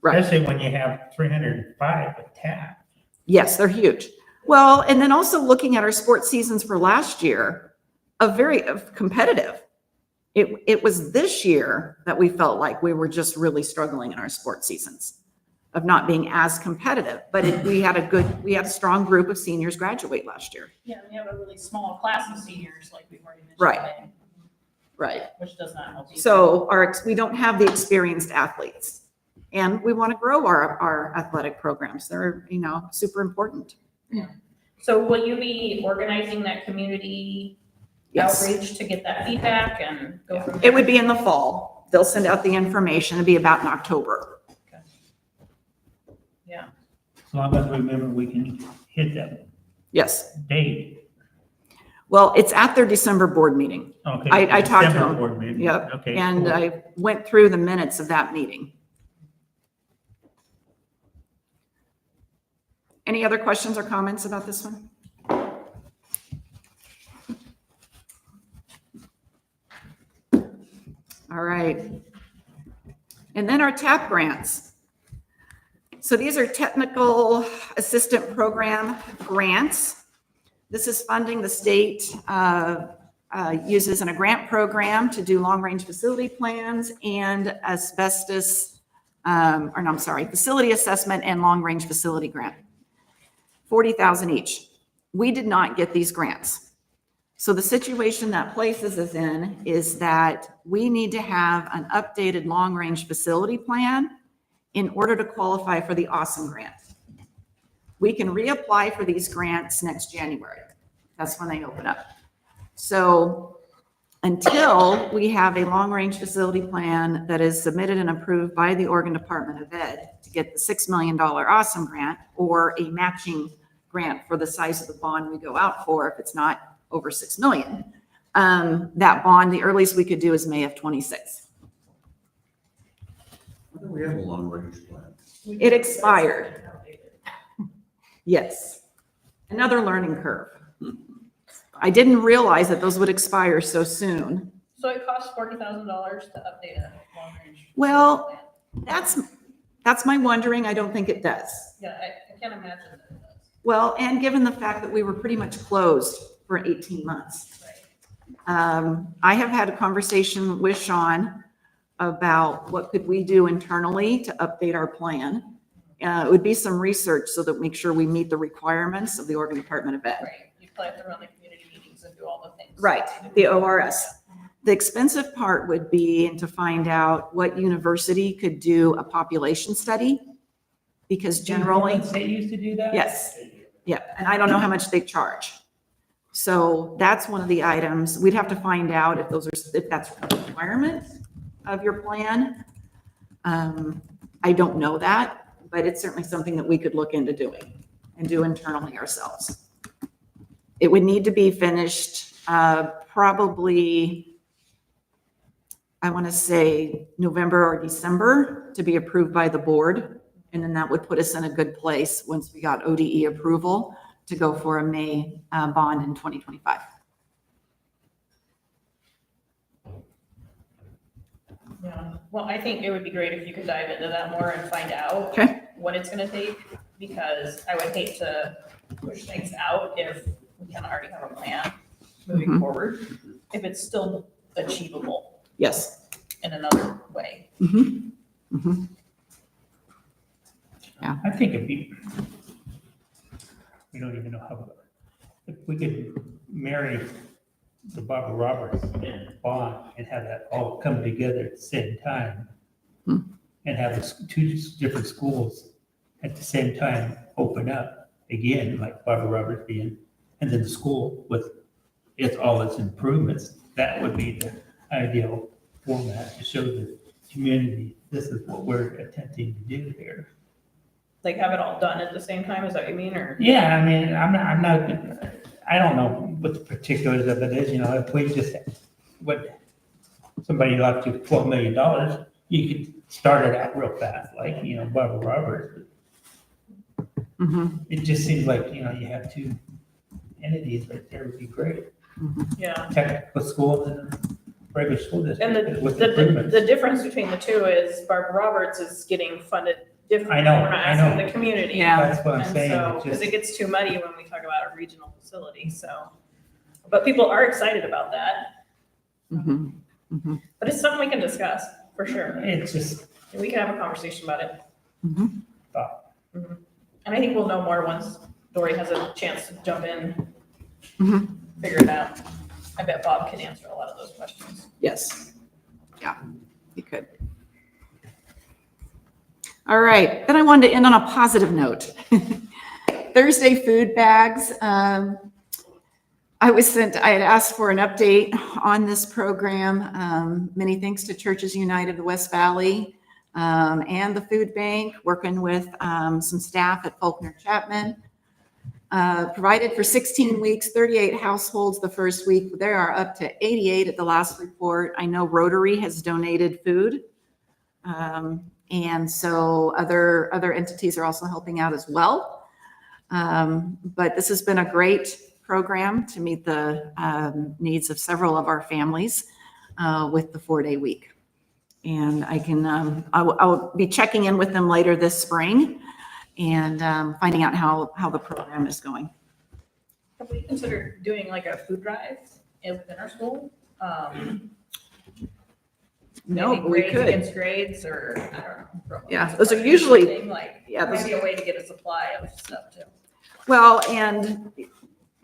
right. Especially when you have 305 with TAP. Yes, they're huge. Well, and then also looking at our sports seasons for last year, very competitive. It was this year that we felt like we were just really struggling in our sports seasons of not being as competitive, but we had a strong group of seniors graduate last year. Yeah, we have a really small class of seniors, like we've already mentioned. Right. today, Right. Which does not help either. So we don't have the experienced athletes, and we want to grow our athletic programs. They're, super important. So will you be organizing that community Yes. outreach to get that feedback and go from there? It would be in the fall. They'll send out the information. It'd be about in October. Yeah. As long as we remember we can hit that Yes. date. Well, it's at their December board meeting. Okay. I talked to December them. board meeting. Yep. Okay. And cool. I went through the minutes of that meeting. Any other questions or comments about this one? All right. And then our TAP grants. So these are technical assistant program grants. This is funding the state uses in a grant program to do long-range facility plans and facility assessment and long-range facility grant. $40,000 each. We did not get these grants. So the situation that places us in is that we need to have an updated long-range facility plan in order to qualify for the Awesome Grant. We can reapply for these grants next January. That's when they open up. So until we have a long-range facility plan that is submitted and approved by the Oregon Department of Ed to get the $6 million Awesome Grant or a matching grant for the size of the bond we go out for, if it's not over 6 million, that bond, the earliest we could do is May of 26. Why don't we have a long-range plan? It expired. Yes. Another learning curve. I didn't realize that those would expire so soon. So it costs $40,000 to update a long range. Well, plan. that's my wondering. I don't think it does. Yeah, I can't imagine that it does. Well, and given the fact that we were pretty much closed for 18 months. Right. I have had a conversation with Sean about what could we do internally to update our plan. It would be some research so that make sure we meet the requirements of the Oregon Department of Ed. Right, you probably have to run the community meetings and do all the things. Right, the ORS. The expensive part would be to find out what university could do a population study because generally. They used to do that? Yes, yeah, and I don't know how much they charge. So that's one of the items. We'd have to find out if that's a requirement of your plan. I don't know that, but it's certainly something that we could look into doing and do internally ourselves. It would need to be finished, probably, I want to say November or December to be approved by the board. And then that would put us in a good place once we got ODE approval to go for a May bond in 2025. Yeah, well, I think it would be great if you could dive into that more and find out Okay. what it's gonna take, because I would hate to push things out if we can already have a plan moving forward, if it's still achievable Yes. in another way. Mhm. Mhm. I think it'd be, we don't even know how, if we could marry the Barbara Roberts and bond and have that all come together at the same time. Hmm. And have the two different schools at the same time open up again, like Barbara Roberts being, and then the school with all its improvements. That would be the ideal format to show the community, this is what we're attempting to do here. Like have it all done at the same time, is that what you mean, or? Yeah, I mean, I don't know what the particulars of it is, if we just, somebody left you $12 million, you could start it out real fast, like, Barbara Roberts. Mhm. It just seems like, you have two entities right there would be great. Yeah, Technical school and regular school and district with improvements. the difference between the two is Barbara Roberts is getting funded differently. I know, We're not I know. asking the community. Yeah. That's what I'm And saying. so, It's because just- it gets too muddy when we talk about a regional facility, so. But people are excited about that, Mhm. Mhm. but it's something we can discuss, for sure. It's just, And we can have a conversation about it. Mhm. And I think we'll know more once Dory has a chance to jump in, Mhm. figure it out. I bet Bob can answer a lot of those questions. Yes. Yeah, you could. All right, then I wanted to end on a positive note. Thursday food bags. I had asked for an update on this program. Many thanks to Churches United of the West Valley and the food bank, working with some staff at Faulkner Chapman. Provided for 16 weeks, 38 households the first week. There are up to 88 at the last report. I know Rotary has donated food. And so other entities are also helping out as well. But this has been a great program to meet the needs of several of our families with the 4-day week. And I will be checking in with them later this spring and finding out how the program is going. Have we considered doing like a food drive within our school? No, Maybe but we grades could. against grades, or I don't know. Yeah, those are usually- Something Like, yeah, those- maybe a way to get a supply of stuff too. Well, and,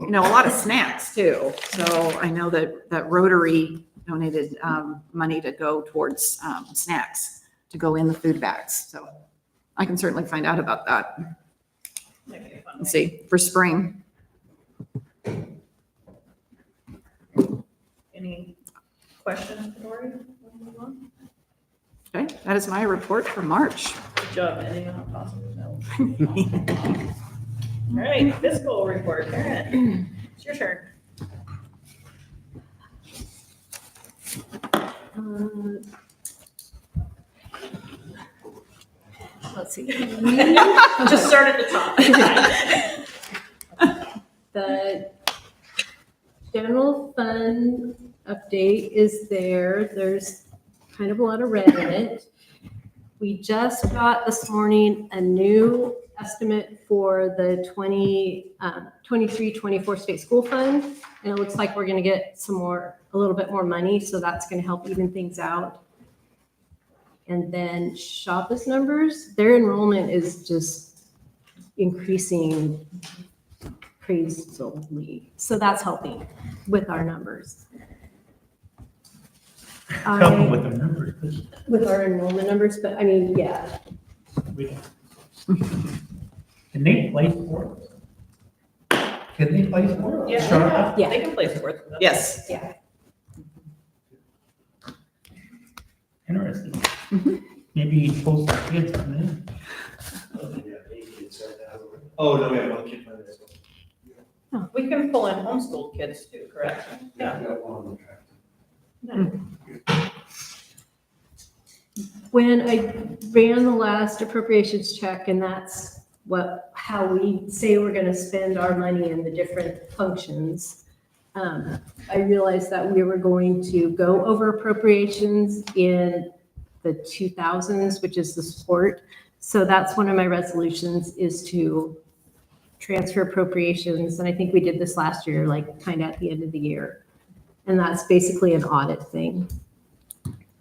a lot of snacks too. So I know that Rotary donated money to go towards snacks to go in the food bags. So I can certainly find out about that Might be a fun and way. see for spring. Any questions, Dory? Wanna move on? Okay, that is my report for March. Good job, ending on a positive note. All right, fiscal report, Karen, it's your turn. Let's see. Just start at the top. The general fund update is there. There's kind of a lot of red in it. We just got this morning a new estimate for the 23-24 state school fund. And it looks like we're going to get a little bit more money. So that's going to help even things out. And then Shoppa's numbers, their enrollment is just increasing crazily. So that's helping with our numbers. help them with the numbers, 'cause With our enrollment numbers, but I mean, yeah, we don't. Can they play sports? Can they play sports? Yeah. Sure. Yeah. They can play sports with us. Yes. Interesting. Maybe post our kids from there. Oh, no, we have one kid playing this one. We can pull in homeschooled kids too, correct? Yeah. When I ran the last appropriations check, and that's how we say we're gonna spend our money in the different functions, I realized that we were going to go over appropriations in the 2000s, which is the sport. So that's one of my resolutions, is to transfer appropriations, and I think we did this last year, like kind of at the end of the year. And that's basically an audit thing.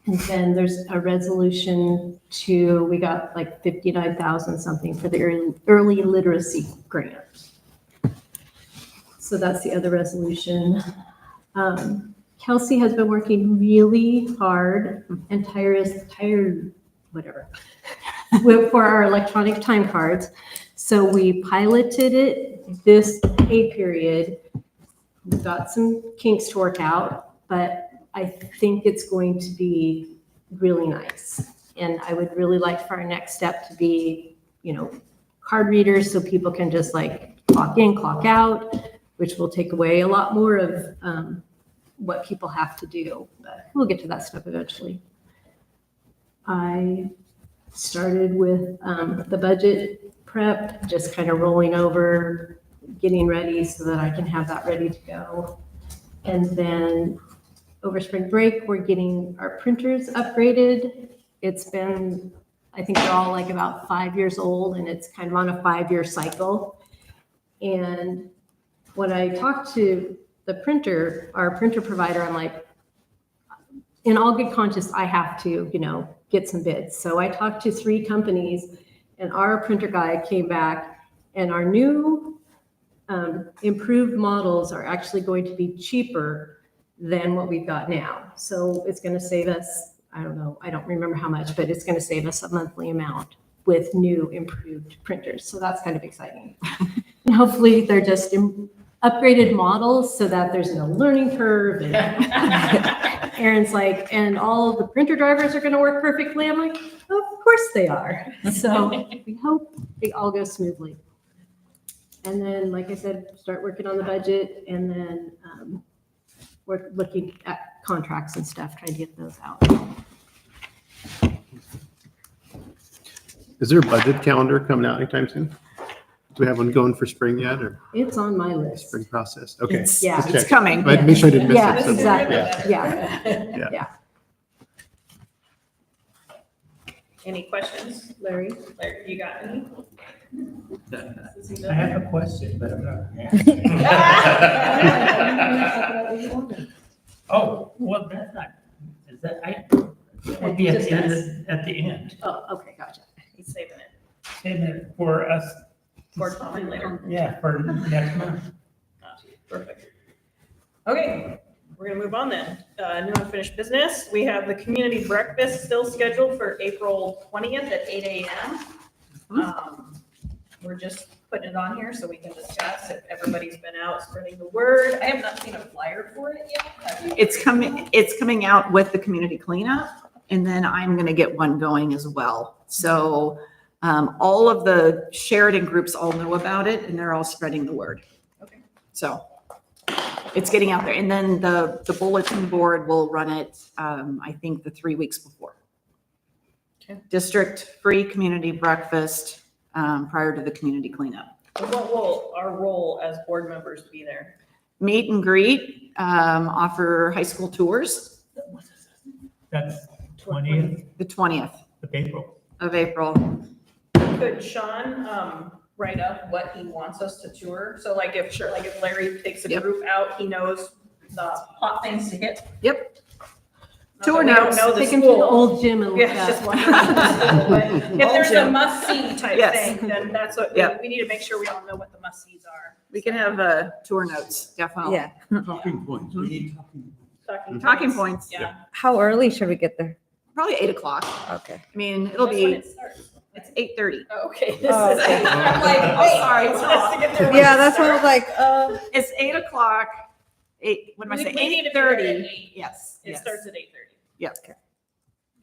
And then there's a resolution we got like 59,000 something for the early literacy grant. So that's the other resolution. Kelsey has been working really hard and for our electronic time cards. So we piloted it this pay period. We got some kinks to work out, but I think it's going to be really nice. And I would really like for our next step to be, card readers, so people can just like clock in, clock out, which will take away a lot more of what people have to do. But we'll get to that stuff eventually. I started with the budget prep, just kind of rolling over, getting ready so that I can have that ready to go. And then over spring break, we're getting our printers upgraded. It's been, I think they're all like about 5 years old, and it's kind of on a 5-year cycle. And when I talked to our printer provider, I'm like, in all good conscience, I have to, get some bids. So I talked to 3 companies, and our printer guy came back, and our new improved models are actually going to be cheaper than what we've got now. So it's going to save us, I don't remember how much, but it's going to save us a monthly amount with new improved printers. So that's kind of exciting. And hopefully they're just upgraded models so that there's no learning curve. And Aaron's like, and all of the printer drivers are going to work perfectly. I'm like, of course they are. So we hope they all go smoothly. And then, like I said, start working on the budget, and then we're looking at contracts and stuff, trying to get those out. Is there a budget calendar coming out anytime soon? Do we have one going for spring yet, or It's on my list. spring process? Okay. Yeah. just It's check. coming. But make sure I didn't miss Yeah, it. So- exactly. Yeah. Yeah. Any questions? Larry, you got any? I have a question, but I'm not. Oh, well, that's not, is that, that would be at the end, at the end. Oh, okay, gotcha. He's saving it Saving it for us, for comment later. yeah, for next month. Perfect. Okay, we're gonna move on then. New unfinished business. We have the community breakfast still scheduled for April 20th at 8 a.m. We're just putting it on here so we can discuss if everybody's been out spreading the word. I have not seen a flyer for it yet. Have you? It's coming out with the community cleanup, and then I'm going to get one going as well. So all of the Sheridan groups all know about it, and they're all spreading the word. Okay. So it's getting out there. And then the bulletin board will run it, I think, the 3 weeks before. Okay. District free community breakfast prior to the community cleanup. And what will our role as board members be there? Meet and greet, offer high school tours, That's 20th the 20th of April. of April. Could Sean write up what he wants us to tour? So like if Larry takes a Yep. group out, he knows the hot things to hit. Yep. Not Tour that we don't notes. know the Take them to the school. old gym and look Yeah, it's just at. one. But if there's a gym. must-see type Yes. thing, then that's what, Yep. we need to make sure we all know what the must-sees are. We can have tour notes, definitely. Yeah. Talking points. We need talking. Talking points. Yeah. How early should we get there? Probably 8 o'clock. Okay. I mean, it'll That's when be, it starts. It's 8:30. Okay. Oh, This is, okay. I'm like, Oh, wait, sorry, it's just to get there. Yeah, that's what I was like, It's 8 o'clock. What am I We- saying? we need to be there at 8:30. 8. Yes. It yes. starts at 8:30. Yep.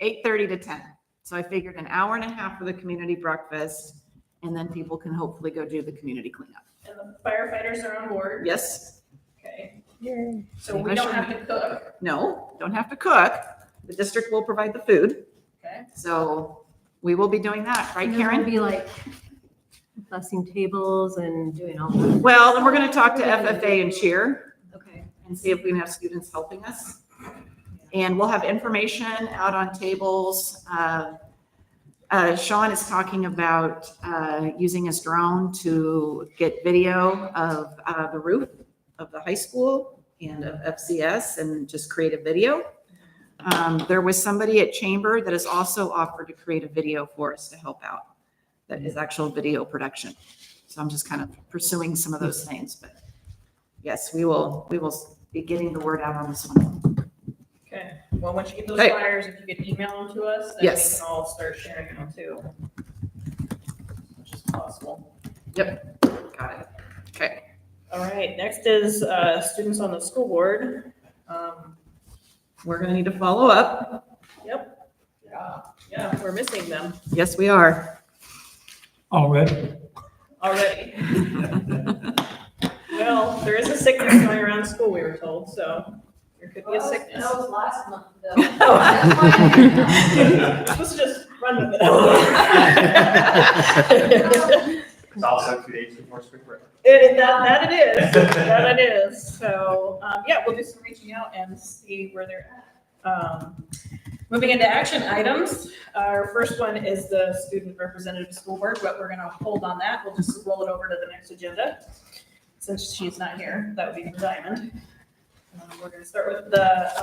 8:30 to 10. So I figured an hour and a half for the community breakfast, and then people can hopefully go do the community cleanup. And the firefighters are on board. Yes? Okay. yay. So we don't have to cook. No, don't have to cook. The district will provide the food. Okay. So we will be doing that, right, And then we'll Karen? be like blessing tables and doing all that. Well, then we're going to talk to FFA and cheer Okay. and see if we can have students helping us. And we'll have information out on tables. Sean is talking about using his drone to get video of the roof of the high school and of FCS and just create a video. There was somebody at Chamber that has also offered to create a video for us to help out. That is actual video production. So I'm just kind of pursuing some of those things, but yes, we will be getting the word out on this one. Okay. Well, once you get those Okay. flyers, if you could email them to us, then we Yes. can all start sharing them too. Which is possible. Got it. Okay. All right. Next is students on the school board. We're gonna need to follow up. Yep. Yeah, we're missing them Yes, we are. Already? already. Well, there is a sickness going around school, we were told, so there could be a sickness. was last month, though. You're supposed to just run with it. It's also 2 days before spring break. That it is, that it is. So, yeah, we'll do some reaching out and see where they're at. Moving into action items, our first one is the student representative school board, but we're gonna hold on that. We'll just roll it over to the next agenda. Since she's not here, that would be for Diamond. We're gonna start with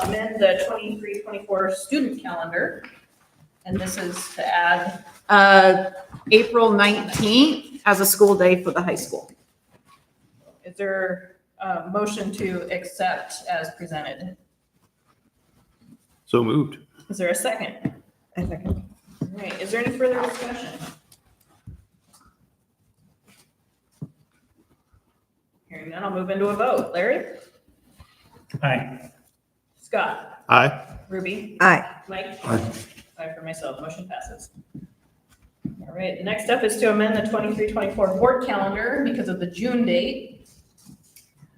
amend the 23-24 student calendar. And this is to add, April 19th as a school day for the high school. is there a motion to accept as presented? So moved. Is there a second? A second. All right, is there any further discussion? Hearing none, I'll move into a vote. Larry? Aye. Scott? Aye. Ruby? Aye. Mike? Aye. Aye for myself, motion passes. All right, next up is to amend the 23-24 board calendar because of the June date,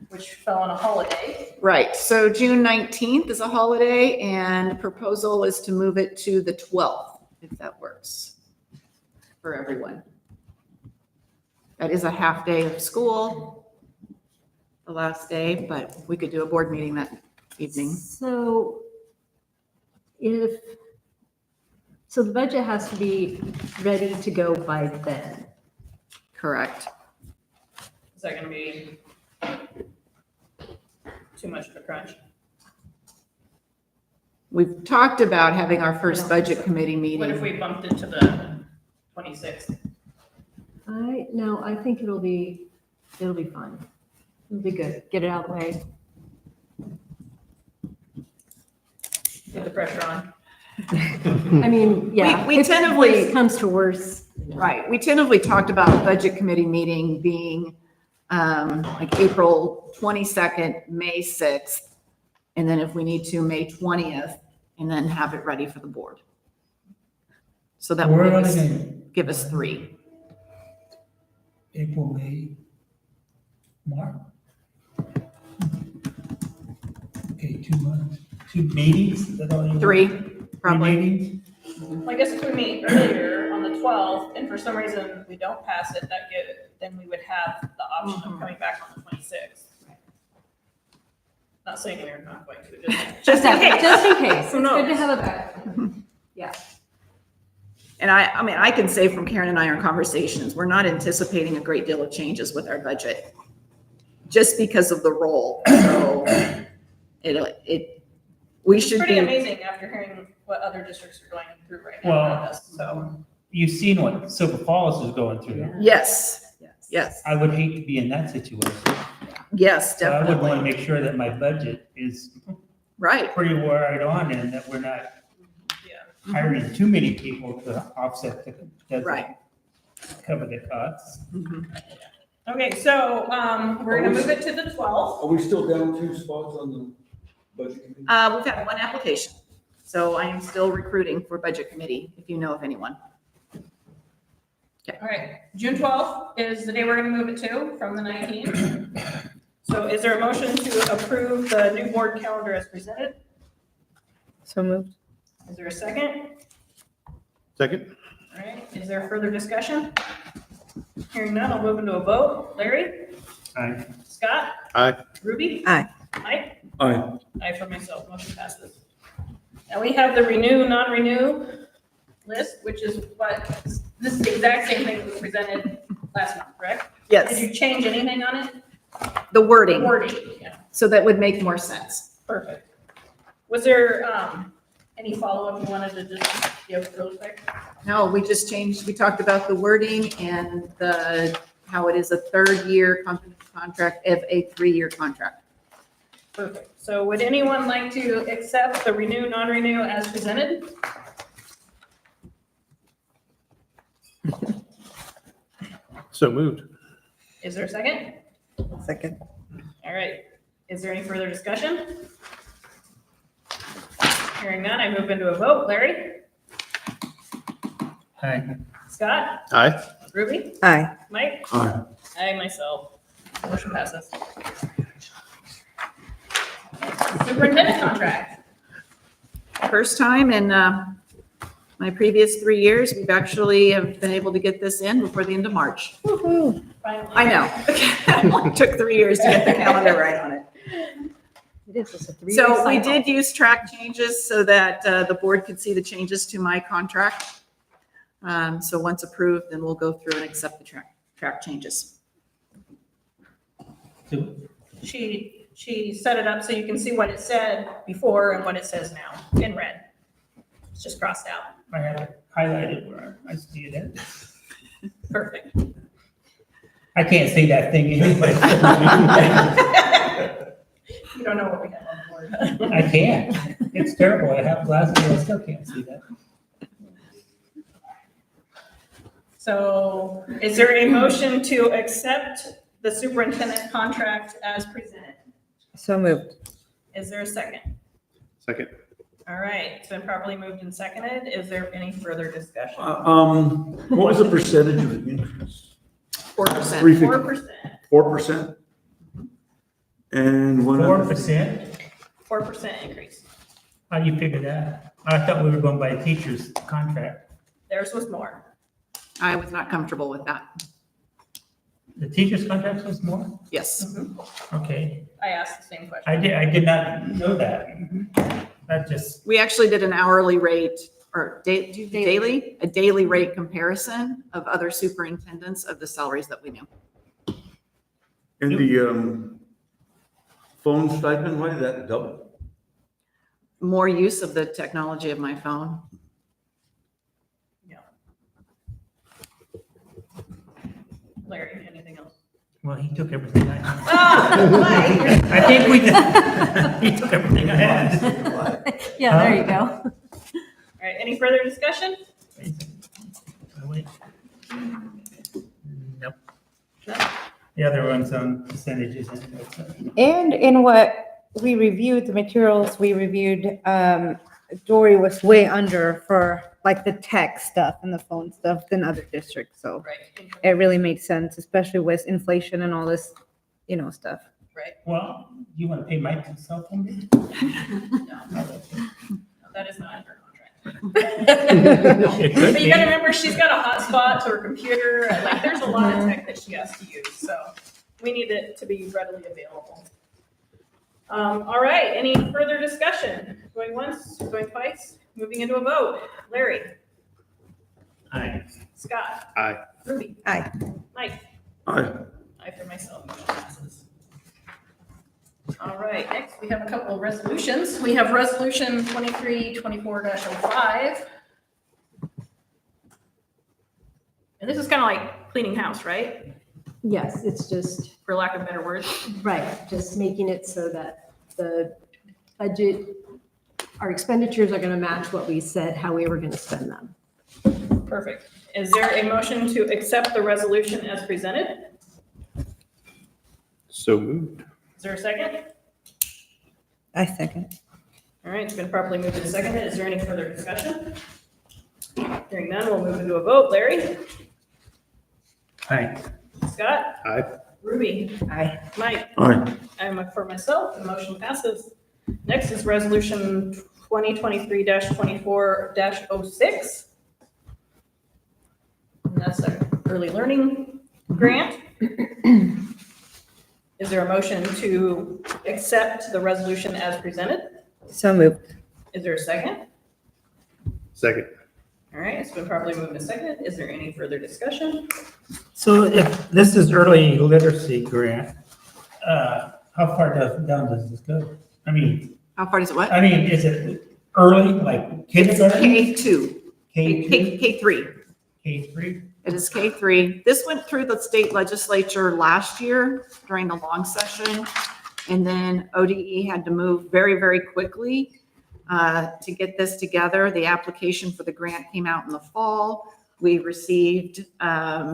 which fell on a holiday. Right, so June 19th is a holiday and the proposal is to move it to the 12th, if that works for everyone. That is a half day of school, the last day, but we could do a board meeting that evening. So so the budget has to be ready to go by then. Correct. Is that gonna be too much of a crunch? We've talked about having our first budget committee What if meeting. we bumped it to the 26th? No, I think it'll be fine. It'll be good. Get it out of the way. Put the pressure on. I mean, yeah. We if tentatively- worse comes to worse. Right, we tentatively talked about a budget committee meeting being like April 22nd, May 6th, and then if we need to, May 20th, and then have it ready for the board. So that We're will gonna give us 3. April, May, March. Okay, 2 months, 2 meetings, is that all you? 3, Three probably. meetings? Well, I guess if we meet earlier on the 12th, and for some reason we don't pass it, then we would have the option of coming back on the 26th. Not saying we're not going to, just in case. Just in case. Who It's good to knows? have a backup. Yeah. And I mean, I can say from Karen and I our conversations, we're not anticipating a great deal of changes with our budget, just because of the role. So we It's should pretty be, amazing after hearing what other districts are going through right now Well- around us, so. You've seen what Silver Falls is going through. yes, yes, I would hate to be in that situation. yes, So I would want to definitely. make sure that my budget is Right, pretty right on and that we're not Yeah. hiring too many people to offset the, doesn't Right. cover the costs. Okay, so, we're gonna move it to the 12th. Are we still down 2 spots on the budget committee? We've had one application, so I am still recruiting for budget committee, if you know of anyone. All right, June 12th is the day we're gonna move it to, from the 19th. So is there a motion to approve the new board calendar as presented? So moved. Is there a second? Second? All right, is there further discussion? Hearing none, I'll move into a vote. Larry? Aye. Scott? Aye. Ruby? Aye. Mike? Aye. Aye for myself, motion passes. Now we have the renew, non-renew list, which is what, this is the exact same thing that was presented last month, correct? Did Yes, you change anything on it? the wording, Wording, yeah, so that would make more sense. perfect. Was there, any follow-up you wanted to just give real quick? No, we just changed, we talked about the wording and how it is a 3rd-year contract of a 3-year contract. Perfect. So would anyone like to accept the renew, non-renew as presented? So moved. Is there a second? Second. All right. Is there any further discussion? Hearing none, I move into a vote. Larry? Aye. Scott? Aye. Ruby? Aye. Mike? Aye. I myself. Motion passes. Superintendent contract. First time in my previous 3 years, we've actually have been able to get this in before the end of March. Finally. I know. It took 3 years to get the calendar right on it. It is, it's a 3-year So we cycle. did use track changes so that the board could see the changes to my contract. So once approved, then we'll go through and accept the track changes. So She set it up so you can see what it said before and what it says now in red. It's just crossed out. I have it highlighted where I see it. Perfect. I can't see that thing anyway. You don't know what we have on the board. I can't. It's terrible. I have glasses, but I still can't see that. So is there a motion to accept the superintendent contract as presented? So moved. Is there a second? Second. All right, it's been properly moved and seconded. Is there any further discussion? What was the percentage of the increase? 4%. 350. 4%, 4%? And what? 4%? 4% increase. How do you figure that? I thought we were going by a teacher's contract. Theirs was more. I was not comfortable with that. The teacher's contract was more? Yes. Okay. I asked the same question. I did not know that. That just, We actually did an hourly rate or daily, a daily rate comparison of other superintendents of the salaries that we knew. And the phone stipend, why did that double? More use of the technology of my phone. Larry, anything else? well, he took everything I had. Ah, Mike. I think we did. He took everything I had. Yeah, there you go. All right, any further discussion? Oh, wait. Nope. The other one's on percentages. And in what we reviewed, the materials we reviewed, Dory was way under for like the tech stuff and the phone stuff than other districts. So Right, it really made sense, especially with inflation and all this, stuff. right. Well, you want to pay my cell phone bill? No, that is not in her contract. It could But you gotta be. remember, she's got a hotspot to her computer, and, like, there's a lot of tech that she has to use, so we need it to be readily available. All right, any further discussion? Going once, going twice, moving into a vote. Larry, Aye. Scott. Aye. Ruby. Aye. Mike. Aye. I for myself, motion passes. All right, next we have a couple of resolutions. We have resolution 2324-05. And this is kind of like cleaning house, right? Yes, it's just, For lack of better words. right, just making it so that the budget our expenditures are gonna match what we said, how we were gonna spend them. Perfect. Is there a motion to accept the resolution as presented? So moved. Is there a second? I second. All right, it's been properly moved and seconded. Is there any further discussion? Hearing none, we'll move into a vote. Larry? Aye. Scott? Aye. Ruby? Aye. Mike? Aye. I'm for myself. The motion passes. Next is resolution 2023-24-06. And that's an early learning grant. Is there a motion to accept the resolution as presented? So moved. Is there a second? Second. All right, it's been properly moved and seconded. Is there any further discussion? So if this is early literacy grant, how far down does this go? I mean, How far does it what? is it early, like kindergarten? K2, K2, K3. K3? It is K3. This went through the state legislature last year during the long session. And then ODE had to move very, very quickly to get this together. The application for the grant came out in the fall. We received,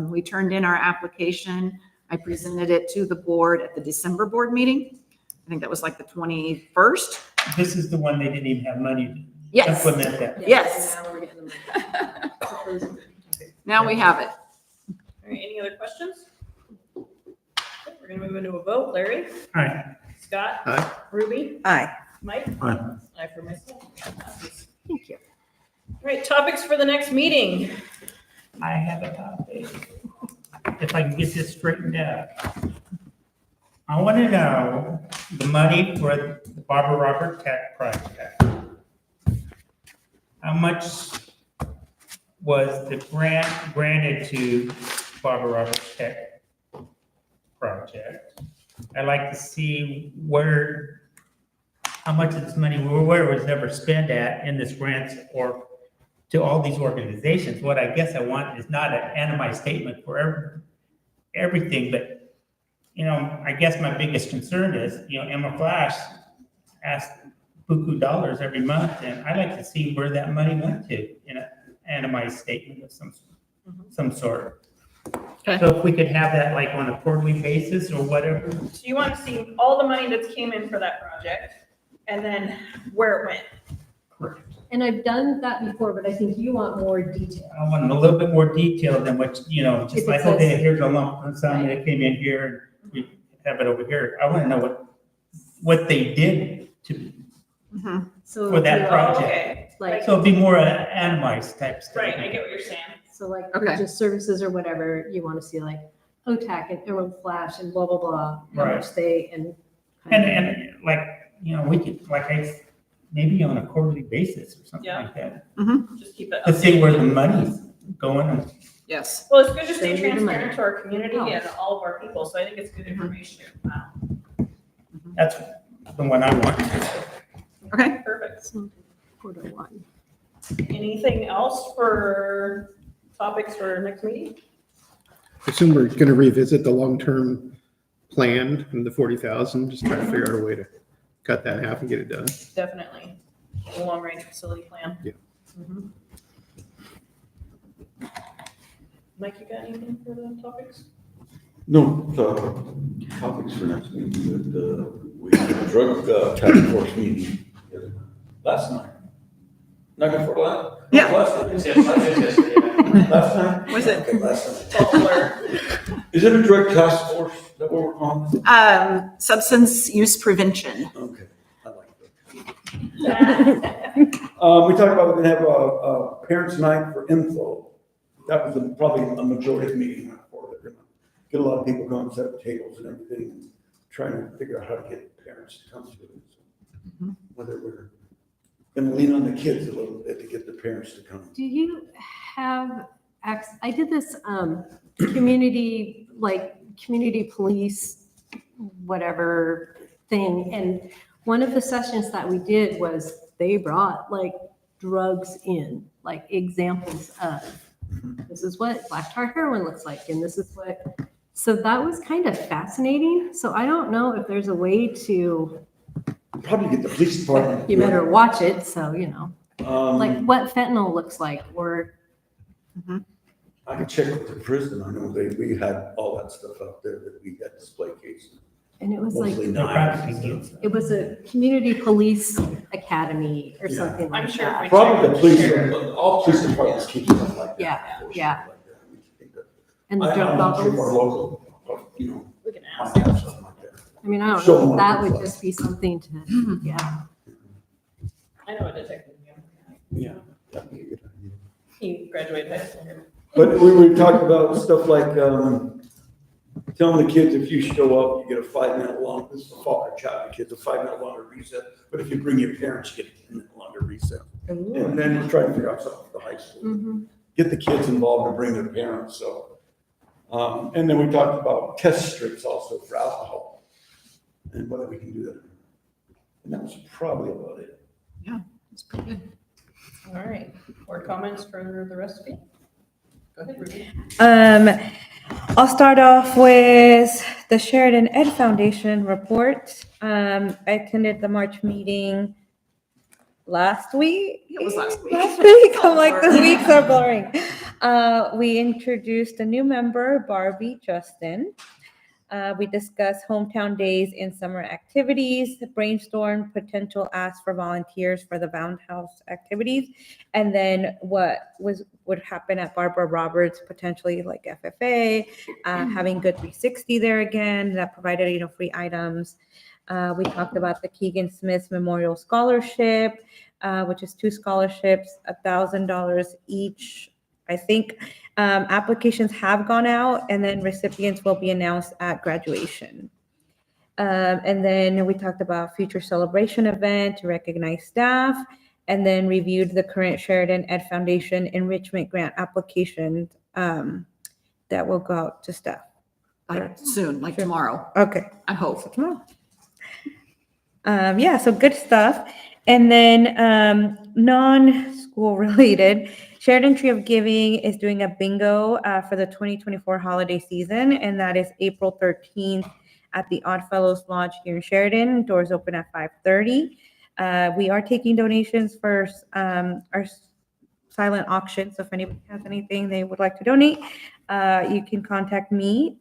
we turned in our application. I presented it to the board at the December board meeting. I think that was like the 21st. This is the one they didn't even have money to Yes, implement that. Yes. Now we're getting them. now we have it. All right, any other questions? Okay, we're gonna move into a vote. Larry? All right, Scott? Aye. Ruby? Aye. Mike? Aye. Aye for myself. Passes. Thank you. All right, topics for the next meeting. I have a topic. If I can get this straightened out. I want to know the money for the Barbara Robert Tech project. How much was the grant granted to Barbara Robert Tech project? I'd like to see how much of this money, where it was ever spent at in this grant or to all these organizations. What I guess I want is not an itemized statement for everything, but, I guess my biggest concern is, Emma Flash asks buku dollars every month, and I'd like to see where that money went to in an itemized statement of some sort. Okay. So if we could have that like on a quarterly basis or whatever. So you want to see all the money that came in for that project and then where it went. Correct. And I've done that before, but I think you want more detail. I want a little bit more detail than what, If just it like, says- okay, here's a lump sum that came in here, and we have it over here. I want to know what they did So for that you know, project. Okay, Like, So it'd be more itemized type stuff. right, I get what you're saying. so like Okay. just services or whatever, you want to see like OTAC and Emerald Flash and blah, blah, blah. How Right. much they and. And like, we could, maybe on a quarterly basis or something Yeah. like that. Just keep it To up. see where the money's going. Yes. Well, it's good to Show stay you the money. transparent to our community Oh. and all of our people, so I think it's good information. That's the one I want. Okay. Perfect. Quarter one. Anything else for topics for next meeting? I assume we're going to revisit the long-term plan and the 40,000, just try to figure out a way to cut that in half and get it done. Definitely. The long-range facility plan. Yeah. Mhm. Mike, you got anything for the topics? No, topics for next meeting, but, we had a drug task force meeting last night. Not before last? Yeah. Last night? Was it? Okay, last night. Butler. Is it a drug task force that we're on? Substance use prevention. Okay, I like that. We talked about we're gonna have a parents' night for info. That was probably a majority of the meeting for it. We're gonna get a lot of people going, set up tables and everything, and trying to figure out how to get parents to come to it. So, whether we're gonna lean on the kids a little bit to get the parents to come. Do you have I did this community police, whatever thing. And one of the sessions that we did was they brought like drugs in, like examples of this is what black tar heroin looks like. And this is what, so that was kind of fascinating. So I don't know if there's a way to Probably get the police department. You better watch it, so, you know, like Um, what fentanyl looks like, or, I could check with the prison. I know we had all that stuff out there that we had display cases. and it was like, Mostly They're knives. practicing it was a community police academy or Yeah. something I'm like sure that. we- Probably the police, all police departments keep stuff like that. Yeah, or yeah. something like that. We keep it. And the I'm drug not sure if our bubbles. local, you know, We can might ask. have something like that. I mean, I don't Show know, them if what it that looks would like. just be something to, yeah. I know a detective. Yeah. That'd be a good idea. He graduated high school here. But we talked about stuff like, telling the kids if you show up, you get a 5-minute long, this is a Faulkner child, kids, a 5-minute longer recess. But if you bring your parents, you get a 10-minute longer recess. And then we're trying to figure out something for the high school. Mhm. Get the kids involved and bring their parents, so. And then we talked about test strips also for alcohol and whether we can do that. And that was probably about it. It's pretty good. All right, more comments for the rest of you? Go ahead, Ruby. I'll start off with the Sheridan Ed Foundation report. I attended the March meeting last week. It was last week. Last week, I'm like, the weeks are blurring. We introduced a new member, Barbie Justin. We discussed hometown days and summer activities, brainstorm potential asks for volunteers for the Bound House activities, and then what would happen at Barbara Roberts, potentially like FFA, having Good 360 there again, that provided, free items. We talked about the Keegan Smith Memorial Scholarship, which is 2 scholarships, $1,000 each. I think applications have gone out, and then recipients will be announced at graduation. And then we talked about future celebration event to recognize staff, and then reviewed the current Sheridan Ed Foundation enrichment grant applications that will go out to staff. Soon, like Sure. tomorrow, Okay. I hope. Tomorrow. Yeah, so good stuff. And then non-school related, Sheridan Tree of Giving is doing a bingo for the 2024 holiday season, and that is April 13th at the Oddfellows Lodge here in Sheridan. Doors open at 5:30. We are taking donations for our silent auction, so if anybody has anything they would like to donate, you can contact me.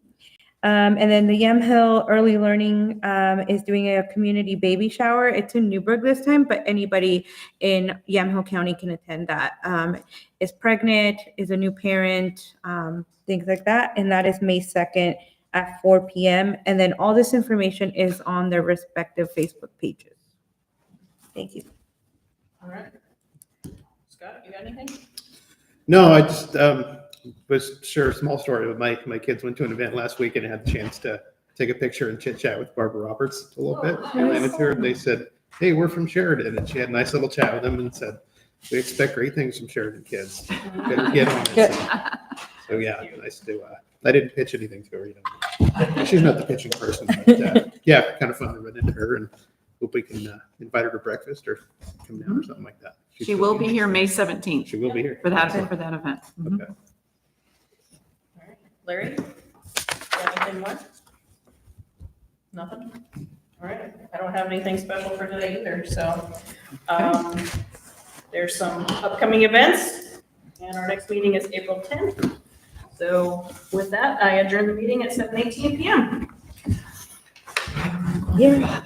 And then the Yamhill Early Learning is doing a community baby shower. It's in Newburgh this time, but anybody in Yamhill County can attend that. Is pregnant, is a new parent, things like that. And that is May 2nd at 4 p.m. And then all this information is on their respective Facebook pages. Thank you. All right. Scott, you got anything? No, I just was share a small story. My kids went to an event last week and had the chance to take a picture and chit chat with Barbara Roberts a little bit. And I with her, and they said, "Hey, we're from Sheridan," and she had a nice little chat with them and said, "We expect great things from Sheridan kids. Better get on it." So yeah, nice to. I didn't pitch anything to her, She's not the pitching person, but yeah, kind of fun to run into her, and hope we can invite her to breakfast or come down or something like that. She will be here May 17th She will be here for that event. Mhm. Okay. All right. Larry, got anything more? Nothing? All right, I don't have anything special for today either, so, there's some upcoming events, and our next meeting is April 10th. So with that, I adjourn the meeting at 7:18 PM. Yeah.